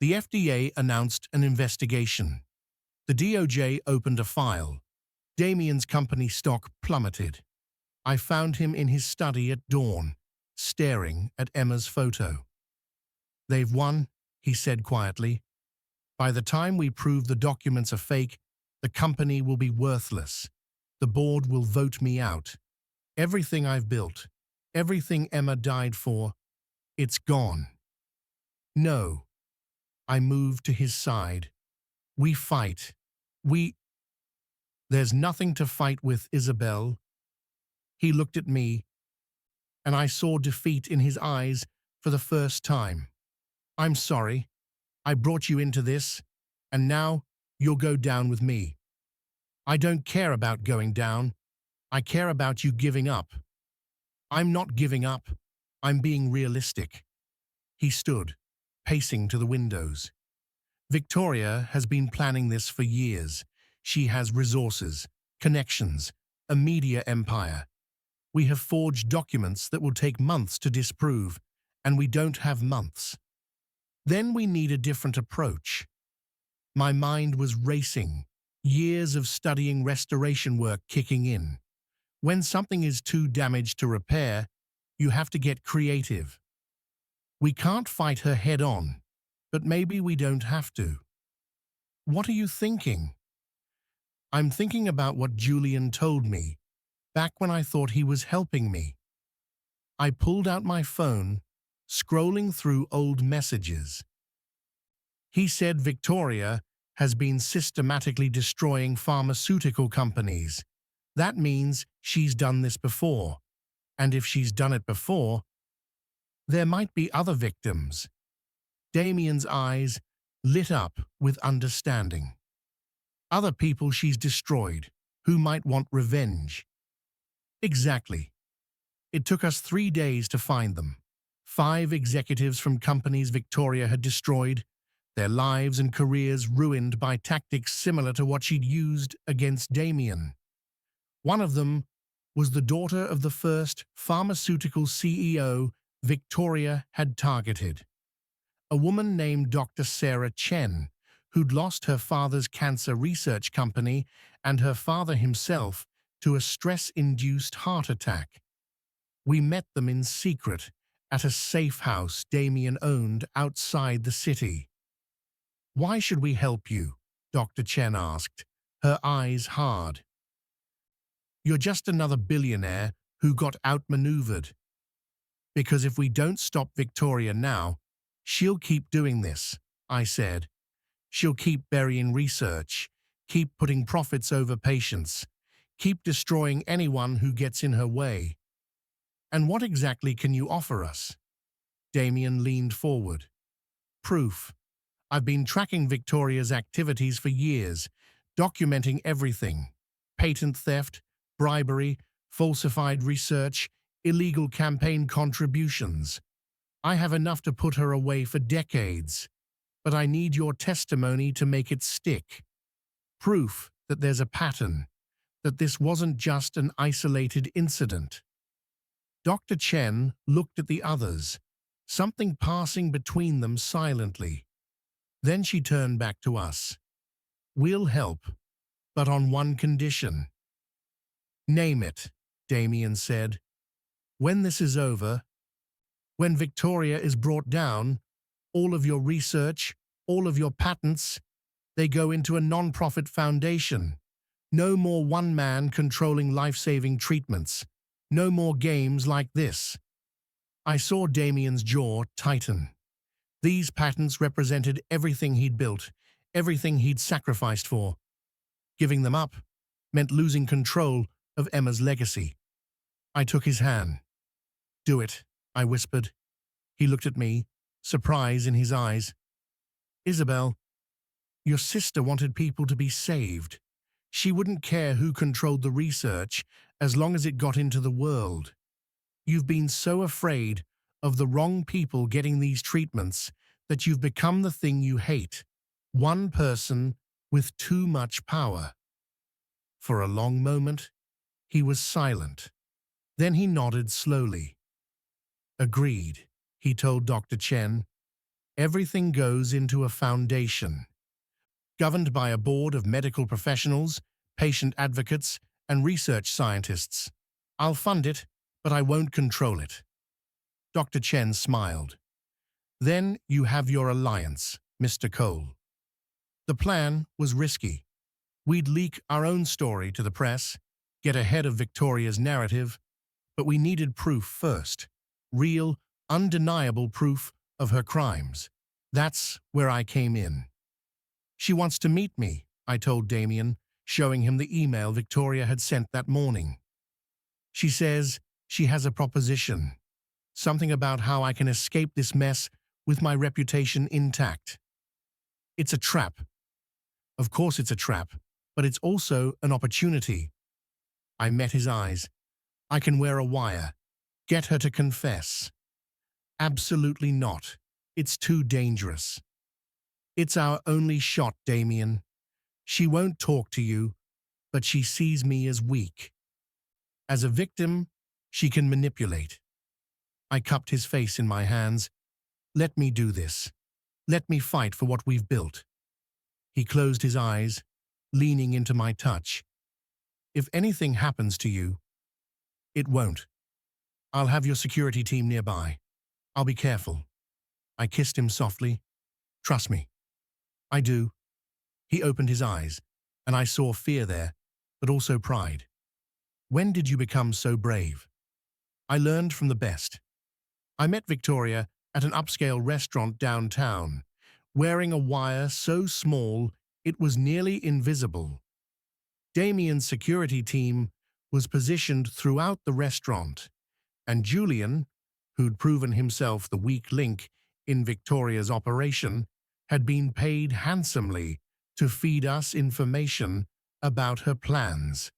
The FDA announced an investigation. The DOJ opened a file. Damien's company stock plummeted. I found him in his study at dawn, staring at Emma's photo. "They've won," he said quietly. "By the time we prove the documents are fake, the company will be worthless. The board will vote me out. Everything I've built, everything Emma died for, it's gone." "No." I moved to his side. "We fight. There's nothing to fight with, Isabelle." He looked at me, and I saw defeat in his eyes for the first time. "I'm sorry. I brought you into this, and now you'll go down with me." "I don't care about going down. I care about you giving up." "I'm not giving up. I'm being realistic." He stood, pacing to the windows. "Victoria has been planning this for years. She has resources, connections, a media empire. We have forged documents that will take months to disprove, and we don't have months. Then we need a different approach." My mind was racing, years of studying restoration work kicking in. When something is too damaged to repair, you have to get creative. "We can't fight her head-on, but maybe we don't have to." "What are you thinking?" "I'm thinking about what Julian told me, back when I thought he was helping me." I pulled out my phone, scrolling through old messages. He said Victoria has been systematically destroying pharmaceutical companies. That means she's done this before. And if she's done it before, there might be other victims. Damien's eyes lit up with understanding. Other people she's destroyed, who might want revenge. Exactly. It took us 3 days to find them. 5 executives from companies Victoria had destroyed, their lives and careers ruined by tactics similar to what she'd used against Damien. One of them was the daughter of the first pharmaceutical CEO Victoria had targeted, a woman named Dr. Sarah Chen, who'd lost her father's cancer research company and her father himself to a stress-induced heart attack. We met them in secret at a safe house Damien owned outside the city. "Why should we help you?" Dr. Chen asked, her eyes hard. "You're just another billionaire who got outmaneuvered. Because if we don't stop Victoria now, she'll keep doing this," I said. "She'll keep burying research, keep putting profits over patients, keep destroying anyone who gets in her way." "And what exactly can you offer us?" Damien leaned forward. "Proof. I've been tracking Victoria's activities for years, documenting everything: patent theft, bribery, falsified research, illegal campaign contributions. I have enough to put her away for decades, but I need your testimony to make it stick. Proof that there's a pattern, that this wasn't just an isolated incident." Dr. Chen looked at the others, something passing between them silently. Then she turned back to us. "We'll help, but on one condition." "Name it," Damien said. "When this is over, when Victoria is brought down, all of your research, all of your patents, they go into a non-profit foundation. No more one man controlling life-saving treatments. No more games like this." I saw Damien's jaw tighten. These patents represented everything he'd built, everything he'd sacrificed for. Giving them up meant losing control of Emma's legacy. I took his hand. "Do it," I whispered. He looked at me, surprise in his eyes. "Isabelle, your sister wanted people to be saved. She wouldn't care who controlled the research as long as it got into the world. You've been so afraid of the wrong people getting these treatments that you've become the thing you hate, one person with too much power." For a long moment, he was silent. Then he nodded slowly. "Agreed," he told Dr. Chen. "Everything goes into a foundation, governed by a board of medical professionals, patient advocates, and research scientists. I'll fund it, but I won't control it." Dr. Chen smiled. "Then you have your alliance, Mr. Cole." The plan was risky. We'd leak our own story to the press, get ahead of Victoria's narrative, but we needed proof first. Real, undeniable proof of her crimes. That's where I came in. "She wants to meet me," I told Damien, showing him the email Victoria had sent that morning. "She says she has a proposition. Something about how I can escape this mess with my reputation intact." "It's a trap." "Of course it's a trap, but it's also an opportunity." I met his eyes. "I can wear a wire. Get her to confess." "Absolutely not. It's too dangerous." "It's our only shot, Damien. She won't talk to you, but she sees me as weak. As a victim, she can manipulate." I cupped his face in my hands. "Let me do this. Let me fight for what we've built." He closed his eyes, leaning into my touch. "If anything happens to you, it won't. I'll have your security team nearby. I'll be careful." I kissed him softly. "Trust me." "I do." He opened his eyes, and I saw fear there, but also pride. "When did you become so brave?" "I learned from the best. I met Victoria at an upscale restaurant downtown, wearing a wire so small it was nearly invisible. Damien's security team was positioned throughout the restaurant, and Julian, who'd proven himself the weak link in Victoria's operation, had been paid handsomely to feed us information about her plans.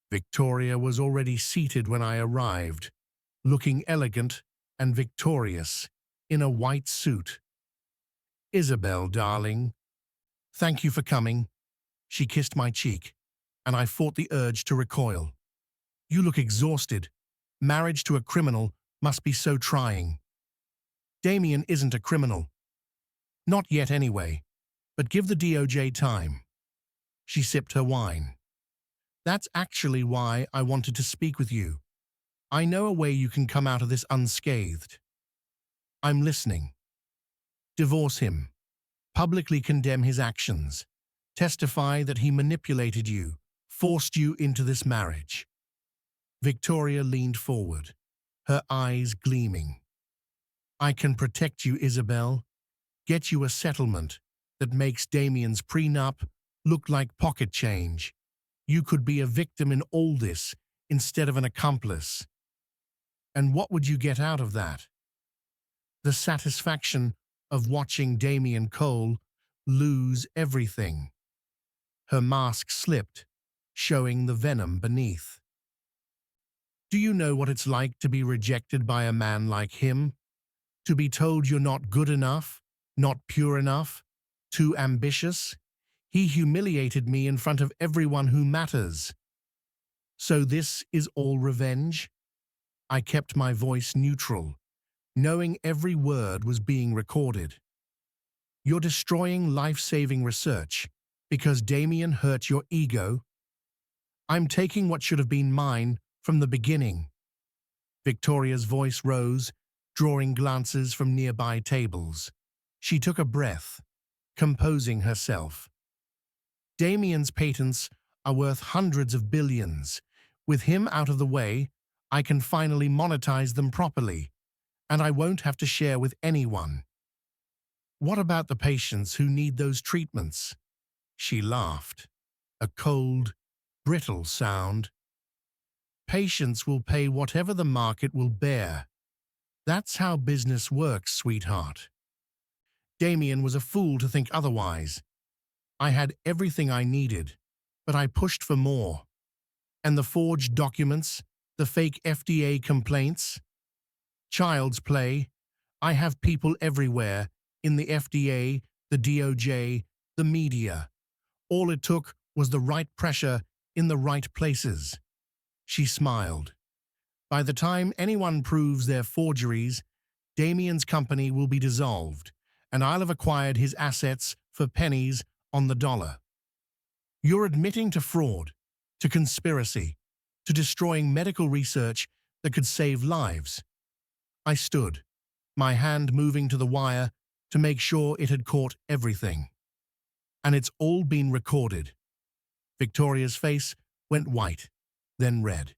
Victoria was already seated when I arrived, looking elegant and victorious in a white suit. Isabelle, darling, thank you for coming. She kissed my cheek, and I fought the urge to recoil. You look exhausted. Marriage to a criminal must be so trying. Damien isn't a criminal. Not yet anyway, but give the DOJ time. She sipped her wine. That's actually why I wanted to speak with you. I know a way you can come out of this unscathed. I'm listening. Divorce him. Publicly condemn his actions. Testify that he manipulated you, forced you into this marriage. Victoria leaned forward, her eyes gleaming. I can protect you, Isabelle. Get you a settlement that makes Damien's prenup look like pocket change. You could be a victim in all this instead of an accomplice. And what would you get out of that? The satisfaction of watching Damien Cole lose everything. Her mask slipped, showing the venom beneath. Do you know what it's like to be rejected by a man like him? To be told you're not good enough, not pure enough, too ambitious? He humiliated me in front of everyone who matters. So this is all revenge? I kept my voice neutral, knowing every word was being recorded. You're destroying life-saving research because Damien hurt your ego. I'm taking what should have been mine from the beginning. Victoria's voice rose, drawing glances from nearby tables. She took a breath, composing herself. Damien's patents are worth hundreds of billions. With him out of the way, I can finally monetize them properly, and I won't have to share with anyone. What about the patients who need those treatments? She laughed, a cold, brittle sound. Patients will pay whatever the market will bear. That's how business works, sweetheart. Damien was a fool to think otherwise. I had everything I needed, but I pushed for more. And the forged documents, the fake FDA complaints? Child's play. I have people everywhere, in the FDA, the DOJ, the media. All it took was the right pressure in the right places. She smiled. By the time anyone proves their forgeries, Damien's company will be dissolved, and I'll have acquired his assets for pennies on the dollar. You're admitting to fraud, to conspiracy, to destroying medical research that could save lives. I stood, my hand moving to the wire to make sure it had caught everything. And it's all been recorded. Victoria's face went white, then red.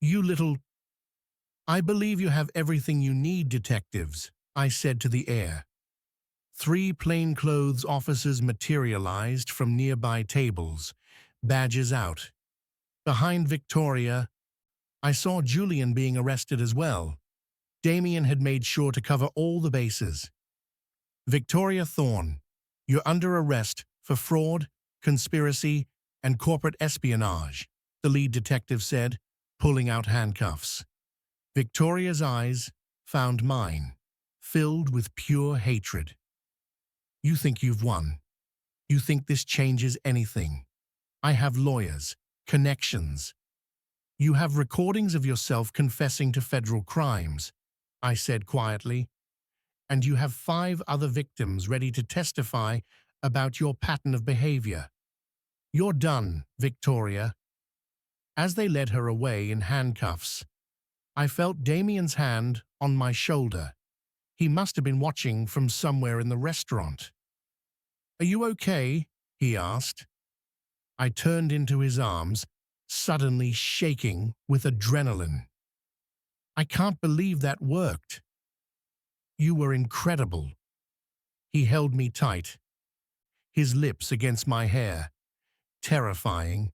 You little... I believe you have everything you need, detectives, I said to the air. 3 plainclothes officers materialized from nearby tables, badges out. Behind Victoria, I saw Julian being arrested as well. Damien had made sure to cover all the bases. Victoria Thorne, you're under arrest for fraud, conspiracy, and corporate espionage, the lead detective said, pulling out handcuffs. Victoria's eyes found mine, filled with pure hatred. You think you've won. You think this changes anything. I have lawyers, connections. You have recordings of yourself confessing to federal crimes, I said quietly, and you have 5 other victims ready to testify about your pattern of behavior. You're done, Victoria. As they led her away in handcuffs, I felt Damien's hand on my shoulder. He must have been watching from somewhere in the restaurant. Are you okay? He asked. I turned into his arms, suddenly shaking with adrenaline. I can't believe that worked. You were incredible. He held me tight, his lips against my hair. Terrifying,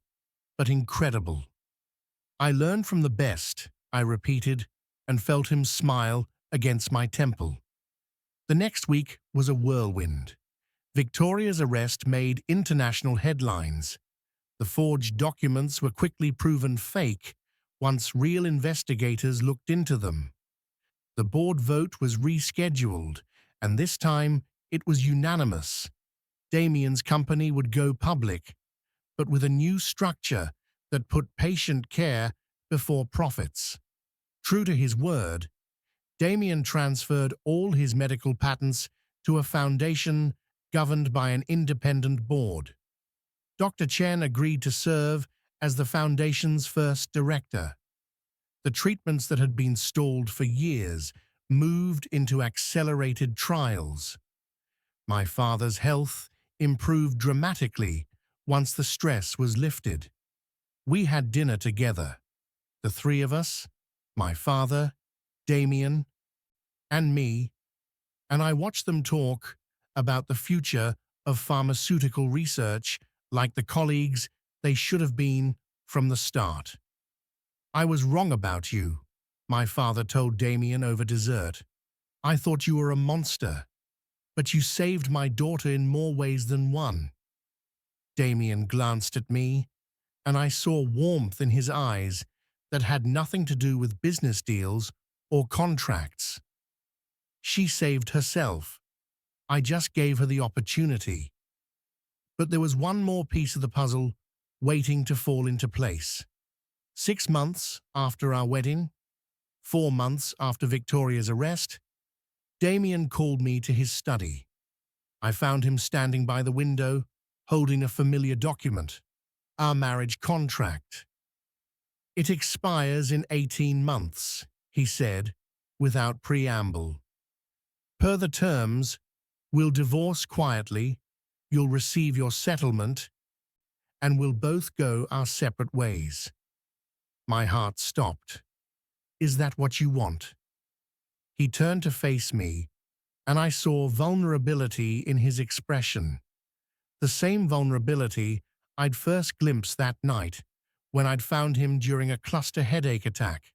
but incredible. I learned from the best, I repeated, and felt him smile against my temple. The next week was a whirlwind. Victoria's arrest made international headlines. The forged documents were quickly proven fake once real investigators looked into them. The board vote was rescheduled, and this time It was unanimous. Damien's company would go public, but with a new structure that put patient care before profits. True to his word, Damien transferred all his medical patents to a foundation governed by an independent board. Dr. Chen agreed to serve as the foundation's first director. The treatments that had been stalled for years moved into accelerated trials. My father's health improved dramatically once the stress was lifted. We had dinner together, the three of us, my father, Damien, and me, and I watched them talk about the future of pharmaceutical research like the colleagues they should have been from the start. "I was wrong about you," my father told Damien over dessert. "I thought you were a monster, but you saved my daughter in more ways than one." Damien glanced at me, and I saw warmth in his eyes that had nothing to do with business deals or contracts. She saved herself. I just gave her the opportunity. But there was one more piece of the puzzle waiting to fall into place. 6 months after our wedding, 4 months after Victoria's arrest, Damien called me to his study. I found him standing by the window, holding a familiar document, our marriage contract. "It expires in 18 months, he said, without preamble. "Per the terms, we'll divorce quietly, you'll receive your settlement, and we'll both go our separate ways." My heart stopped. "Is that what you want?" He turned to face me, and I saw vulnerability in his expression. The same vulnerability I'd first glimpsed that night when I'd found him during a cluster headache attack.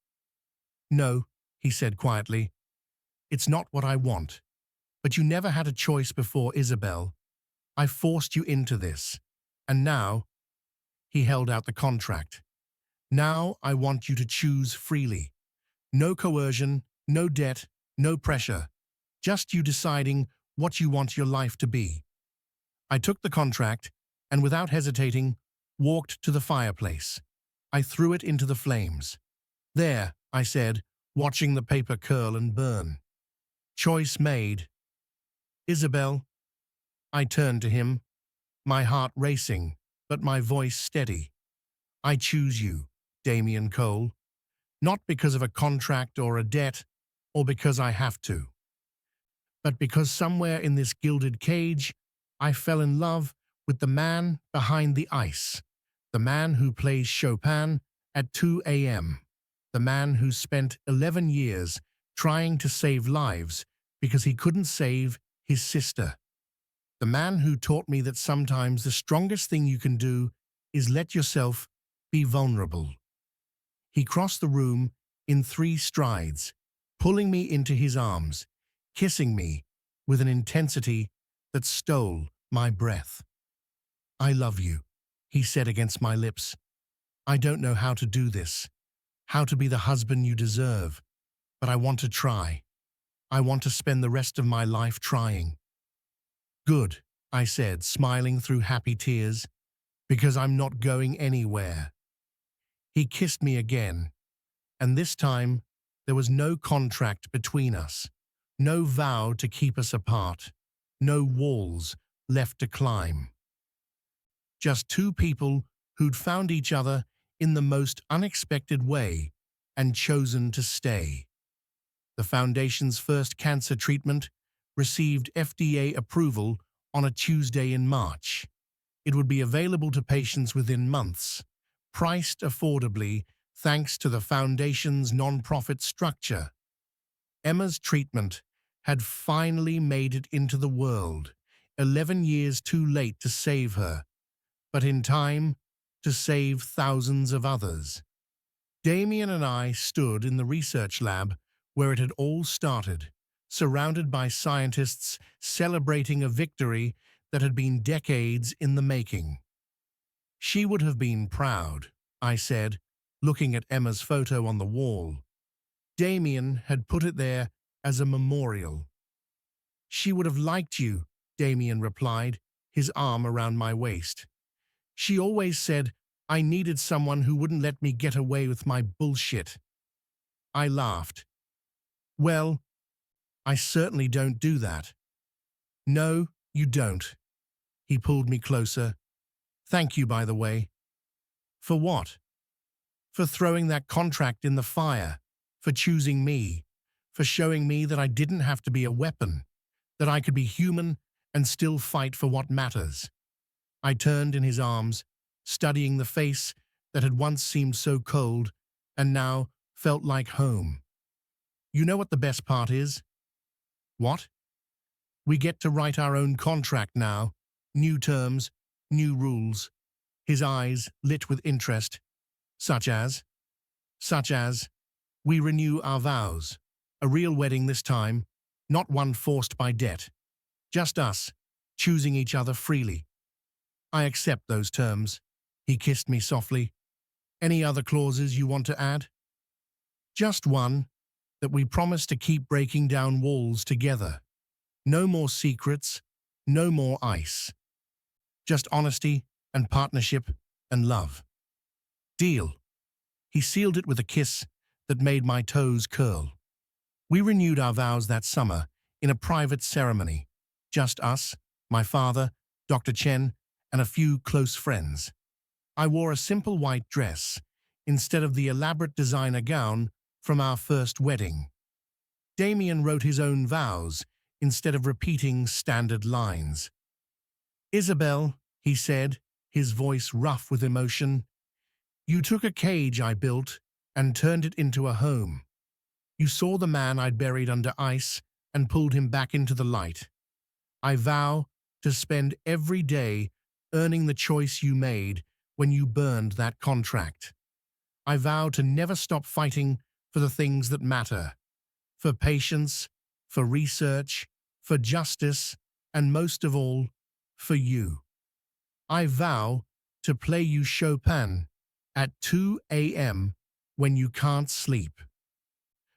"No," he said quietly, "it's not what I want. But you never had a choice before, Isabelle. I forced you into this. And now," he held out the contract, "now I want you to choose freely. No coercion, no debt, no pressure. Just you deciding what you want your life to be." I took the contract and, without hesitating, walked to the fireplace. I threw it into the flames. "There," I said, watching the paper curl and burn. "Choice made." "Isabelle." I turned to him, my heart racing, but my voice steady. "I choose you, Damien Cole. Not because of a contract or a debt, or because I have to, but because somewhere in this gilded cage, I fell in love with the man behind the ice, the man who plays Chopin at 2 a.m., the man who spent 11 years trying to save lives because he couldn't save his sister, the man who taught me that sometimes the strongest thing you can do is let yourself be vulnerable." He crossed the room in 3 strides, pulling me into his arms, kissing me with an intensity that stole my breath. "I love you," he said against my lips. "I don't know how to do this, how to be the husband you deserve, but I want to try. I want to spend the rest of my life trying." "Good," I said, smiling through happy tears, "because I'm not going anywhere." He kissed me again, and this time there was no contract between us, no vow to keep us apart, no walls left to climb. Just 2 people who'd found each other in the most unexpected way and chosen to stay. The Foundation's first cancer treatment received FDA approval on a Tuesday in March. It would be available to patients within months, priced affordably thanks to the Foundation's non-profit structure. Emma's treatment had finally made it into the world, 11 years too late to save her, but in time to save thousands of others. Damien and I stood in the research lab where it had all started, surrounded by scientists celebrating a victory that had been decades in the making. "She would have been proud," I said, looking at Emma's photo on the wall. Damien had put it there as a memorial. She would have liked you, Damien replied, his arm around my waist. She always said I needed someone who wouldn't let me get away with my bullshit. I laughed. Well, I certainly don't do that. No, you don't. He pulled me closer. Thank you, by the way. For what? For throwing that contract in the fire, for choosing me, for showing me that I didn't have to be a weapon, that I could be human and still fight for what matters. I turned in his arms, studying the face that had once seemed so cold and now felt like home. You know what the best part is? What? We get to write our own contract now. New terms, new rules. His eyes lit with interest. Such as, we renew our vows. A real wedding this time, not one forced by debt. Just us, choosing each other freely. I accept those terms. He kissed me softly. Any other clauses you want to add? Just one, that we promise to keep breaking down walls together. No more secrets, no more ice. Just honesty and partnership and love. Deal. He sealed it with a kiss that made my toes curl. We renewed our vows that summer in a private ceremony. Just us, my father, Dr. Chen, and a few close friends. I wore a simple white dress instead of the elaborate designer gown from our first wedding. Damien wrote his own vows instead of repeating standard lines. Isabelle, he said, his voice rough with emotion, you took a cage I built and turned it into a home. You saw the man I'd buried under ice and pulled him back into the light. I vow to spend every day earning the choice you made when you burned that contract. I vow to never stop fighting for the things that matter, for patience, for research, for justice, and most of all, for you. I vow to play you Chopin at 2 a.m. when you can't sleep,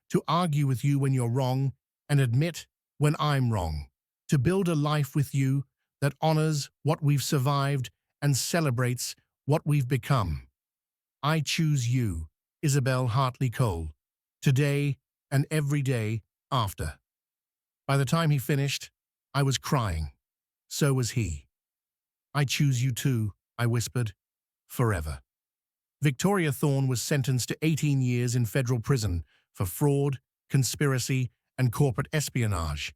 to argue with you when you're wrong and admit when I'm wrong, to build a life with you that honors what we've survived and celebrates what we've become. I choose you, Isabelle Hartley Cole, today and every day after. By the time he finished, I was crying. So was he. I choose you too, I whispered, forever. Victoria Thorne was sentenced to 18 years in federal prison for fraud, conspiracy, and corporate espionage.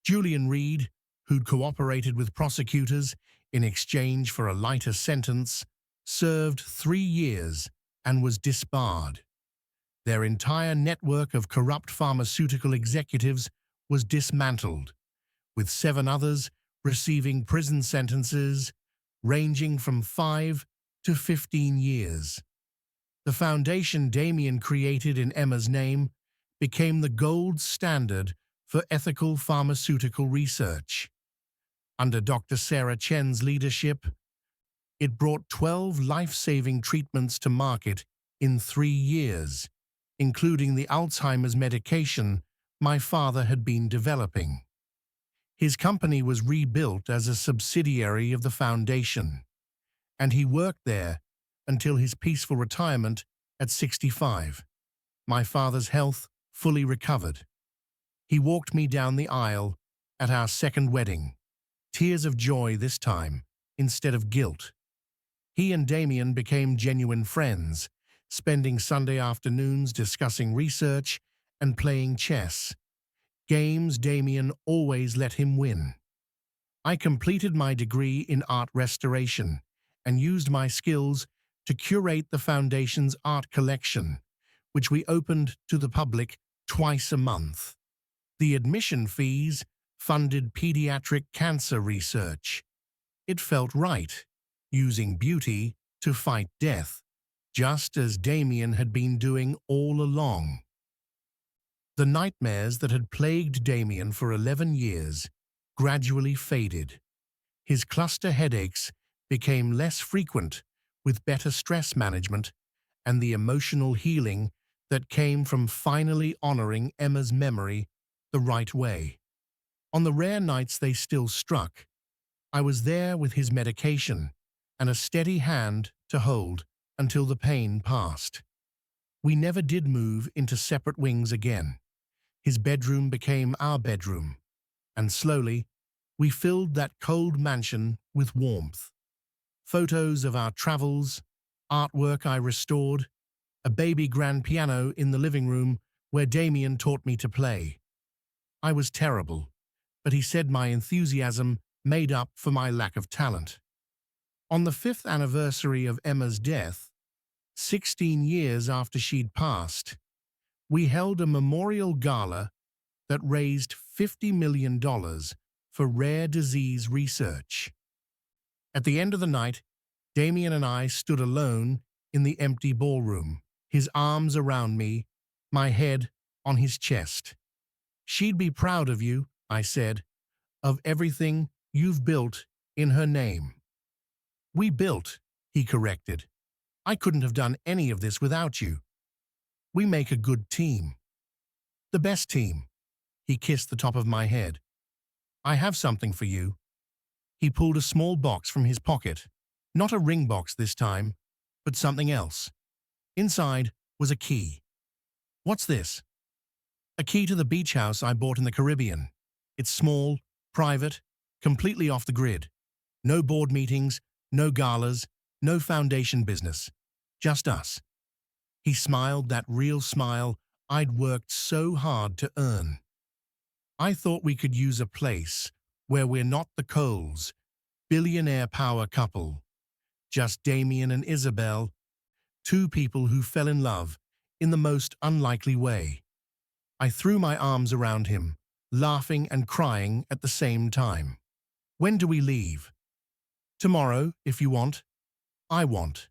Julian Reed, who'd cooperated with prosecutors in exchange for a lighter sentence, served 3 years and was disbarred. Their entire network of corrupt pharmaceutical executives was dismantled, with 7 others receiving prison sentences ranging from 5 to 15 years. The foundation Damien created in Emma's name became the gold standard for ethical pharmaceutical research. Under Dr. Sarah Chen's leadership, it brought 12 life-saving treatments to market in 3 years, including the Alzheimer's medication my father had been developing. His company was rebuilt as a subsidiary of the foundation, and he worked there until his peaceful retirement at 65. My father's health fully recovered. He walked me down the aisle at our second wedding, tears of joy this time instead of guilt. He and Damien became genuine friends, spending Sunday afternoons discussing research and playing chess, games Damien always let him win. I completed my degree in art restoration and used my skills to curate the Foundation's art collection, which we opened to the public twice a month. The admission fees funded pediatric cancer research. It felt right, using beauty to fight death, just as Damien had been doing all along. The nightmares that had plagued Damien for 11 years gradually faded. His cluster headaches became less frequent with better stress management and the emotional healing that came from finally honoring Emma's memory the right way. On the rare nights they still struck, I was there with his medication and a steady hand to hold until the pain passed. We never did move into separate wings again. His bedroom became our bedroom, and slowly, we filled that cold mansion with warmth. Photos of our travels, artwork I restored, a baby grand piano in the living room where Damien taught me to play. I was terrible, but he said my enthusiasm made up for my lack of talent. On the 5th anniversary of Emma's death, 16 years after she'd passed, we held a memorial gala that raised $50 million for rare disease research. At the end of the night, Damien and I stood alone in the empty ballroom, his arms around me, my head on his chest. "She'd be proud of you," I said, "of everything you've built in her name." "We built," he corrected. "I couldn't have done any of this without you. We make a good team. The best team." He kissed the top of my head. "I have something for you." He pulled a small box from his pocket. Not a ring box this time, but something else. Inside was a key. "What's this?" "A key to the beach house I bought in the Caribbean. It's small, private, completely off the grid. No board meetings, no galas, no foundation business. Just us." He smiled that real smile I'd worked so hard to earn. "I thought we could use a place where we're not the Coles, billionaire power couple. Just Damien and Isabelle, two people who fell in love in the most unlikely way." I threw my arms around him, laughing and crying at the same time. "When do we leave?" "Tomorrow, if you want." "I want."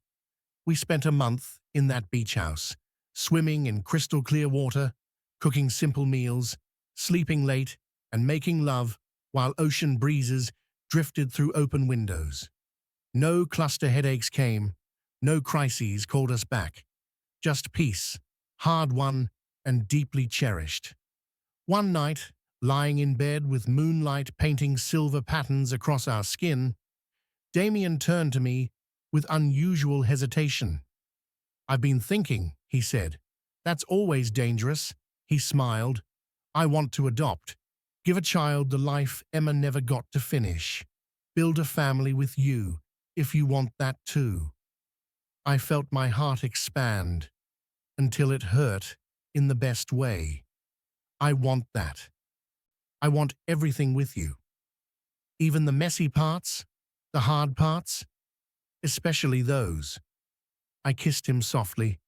We spent a month in that beach house, swimming in crystal clear water, cooking simple meals, sleeping late, and making love while ocean breezes drifted through open windows. No cluster headaches came, no crises called us back. Just peace, hard-won and deeply cherished. One night, lying in bed with moonlight painting silver patterns across our skin, Damien turned to me with unusual hesitation. "I've been thinking," he said. "That's always dangerous." He smiled. "I want to adopt. Give a child the life Emma never got to finish. Build a family with you, if you want that too." I felt my heart expand, until it hurt in the best way. "I want that. I want everything with you. Even the messy parts, the hard parts, especially those." I kissed him softly.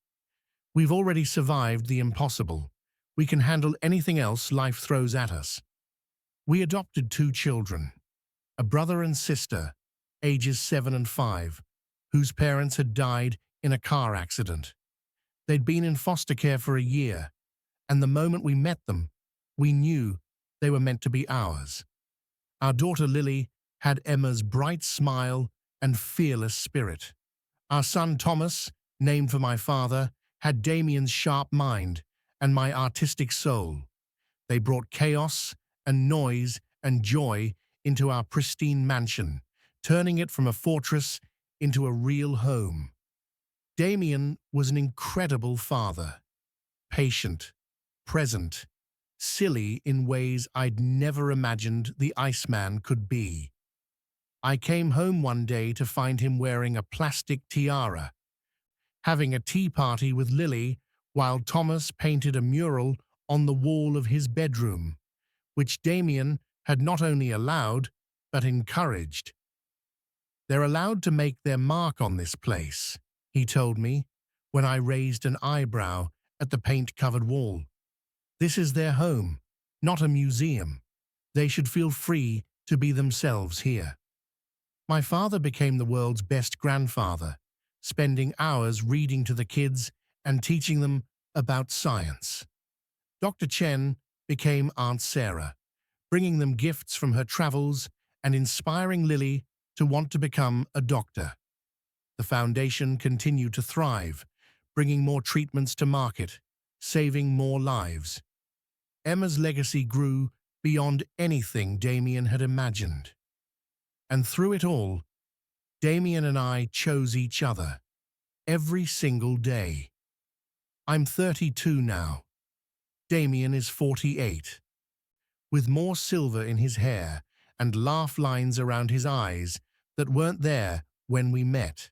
"We've already survived the impossible. We can handle anything else life throws at us." We adopted 2 children, a brother and sister, ages 7 and 5, whose parents had died in a car accident. They'd been in foster care for a year, and the moment we met them, we knew they were meant to be ours. Our daughter Lily had Emma's bright smile and fearless spirit. Our son Thomas, named for my father, had Damien's sharp mind and my artistic soul. They brought chaos and noise and joy into our pristine mansion, turning it from a fortress into a real home. Damien was an incredible father, patient, present, silly in ways I'd never imagined the Iceman could be. I came home one day to find him wearing a plastic tiara, having a tea party with Lily while Thomas painted a mural on the wall of his bedroom, which Damien had not only allowed, but encouraged. "They're allowed to make their mark on this place," he told me, when I raised an eyebrow at the paint-covered wall. "This is their home, not a museum. They should feel free to be themselves here." My father became the world's best grandfather, spending hours reading to the kids and teaching them about science. Dr. Chen became Aunt Sarah, bringing them gifts from her travels and inspiring Lily to want to become a doctor. The foundation continued to thrive, bringing more treatments to market, saving more lives. Emma's legacy grew beyond anything Damien had imagined. And through it all, Damien and I chose each other every single day. I'm 32 now. Damien is 48. With more silver in his hair and laugh lines around his eyes that weren't there when we met.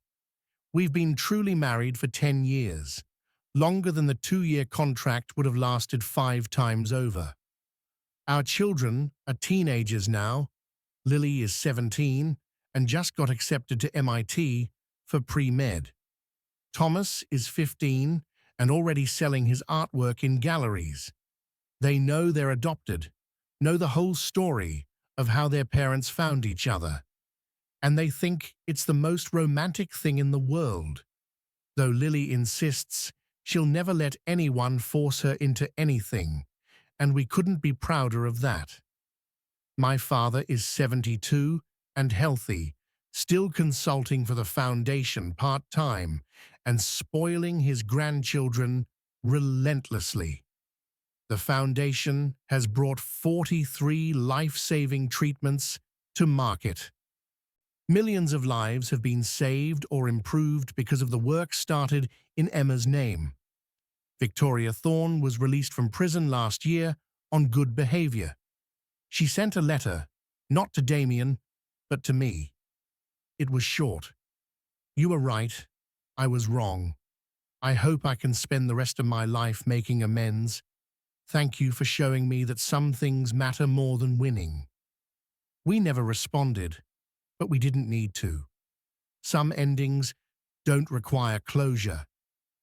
We've been truly married for 10 years, longer than the 2-year contract would have lasted 5 times over. Our children are teenagers now. Lily is 17 and just got accepted to MIT for pre-med. Thomas is 15 and already selling his artwork in galleries. They know they're adopted, know the whole story of how their parents found each other, and they think it's the most romantic thing in the world, though Lily insists she'll never let anyone force her into anything, and we couldn't be prouder of that. My father is 72 and healthy, still consulting for the foundation part-time and spoiling his grandchildren relentlessly. The foundation has brought 43 life-saving treatments to market. Millions of lives have been saved or improved because of the work started in Emma's name. Victoria Thorne was released from prison last year on good behavior. She sent a letter, not to Damien, but to me. It was short. You were right. I was wrong. I hope I can spend the rest of my life making amends. Thank you for showing me that some things matter more than winning. We never responded, but we didn't need to. Some endings don't require closure,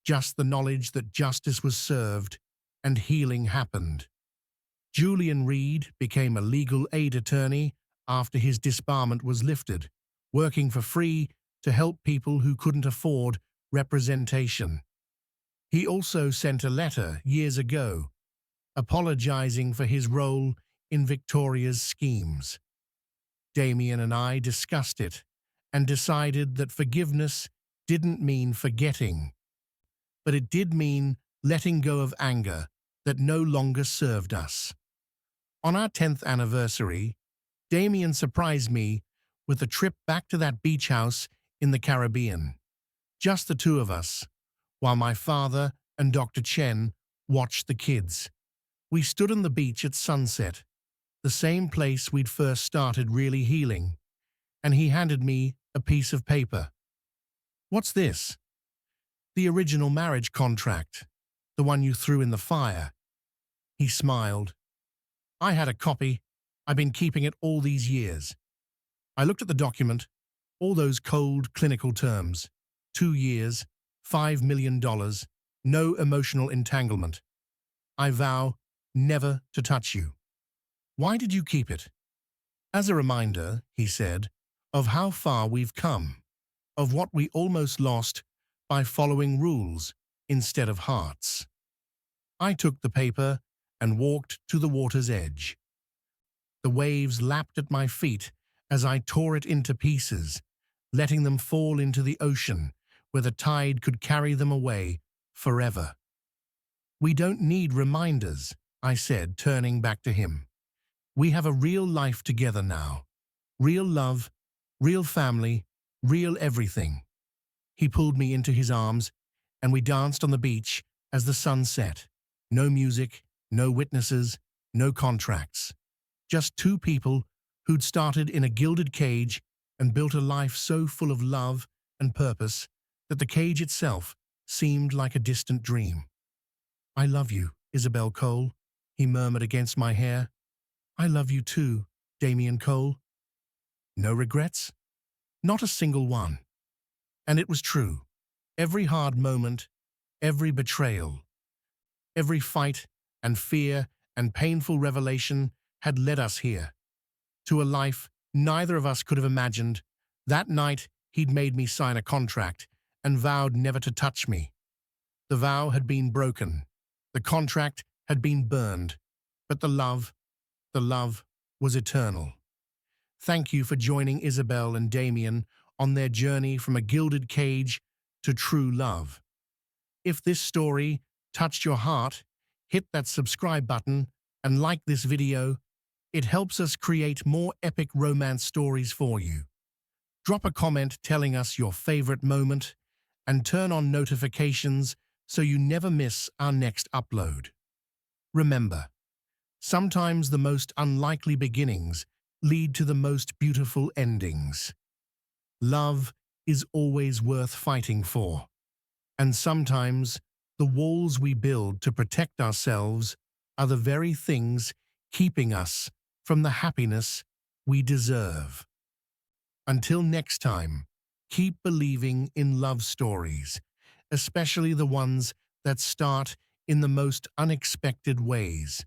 just the knowledge that justice was served and healing happened. Julian Reed became a legal aid attorney after his disbarment was lifted, working for free to help people who couldn't afford representation. He also sent a letter years ago, apologizing for his role in Victoria's schemes. Damien and I discussed it and decided that forgiveness didn't mean forgetting, but it did mean letting go of anger that no longer served us. On our 10th anniversary, Damien surprised me with a trip back to that beach house in the Caribbean. Just the two of us, while my father and Dr. Chen watched the kids. We stood on the beach at sunset, the same place we'd first started really healing, and he handed me a piece of paper. What's this? The original marriage contract, the one you threw in the fire. He smiled. I had a copy. I've been keeping it all these years. I looked at the document, all those cold clinical terms. 2 years, $5 million, no emotional entanglement. I vow never to touch you. Why did you keep it? As a reminder, he said, of how far we've come, of what we almost lost by following rules instead of hearts. I took the paper and walked to the water's edge. The waves lapped at my feet as I tore it into pieces, letting them fall into the ocean where the tide could carry them away forever. We don't need reminders, I said, turning back to him. We have a real life together now. Real love, real family, real everything. He pulled me into his arms, and we danced on the beach as the sun set. No music, no witnesses, no contracts. Just two people who'd started in a gilded cage and built a life so full of love and purpose that the cage itself seemed like a distant dream. I love you, Isabelle Cole, he murmured against my hair. I love you too, Damien Cole. No regrets? Not a single one. And it was true. Every hard moment, every betrayal, every fight and fear and painful revelation had led us here, to a life neither of us could have imagined. That night, he'd made me sign a contract and vowed never to touch me. The vow had been broken. The contract had been burned. But the love was eternal. Thank you for joining Isabelle and Damien on their journey from a gilded cage to true love. If this story touched your heart, hit that subscribe button and like this video. It helps us create more epic romance stories for you. Drop a comment telling us your favorite moment and turn on notifications so you never miss our next upload. Remember, sometimes the most unlikely beginnings lead to the most beautiful endings. Love is always worth fighting for, and sometimes the walls we build to protect ourselves are the very things keeping us from the happiness we deserve. Until next time, keep believing in love stories, especially the ones that start in the most unexpected ways.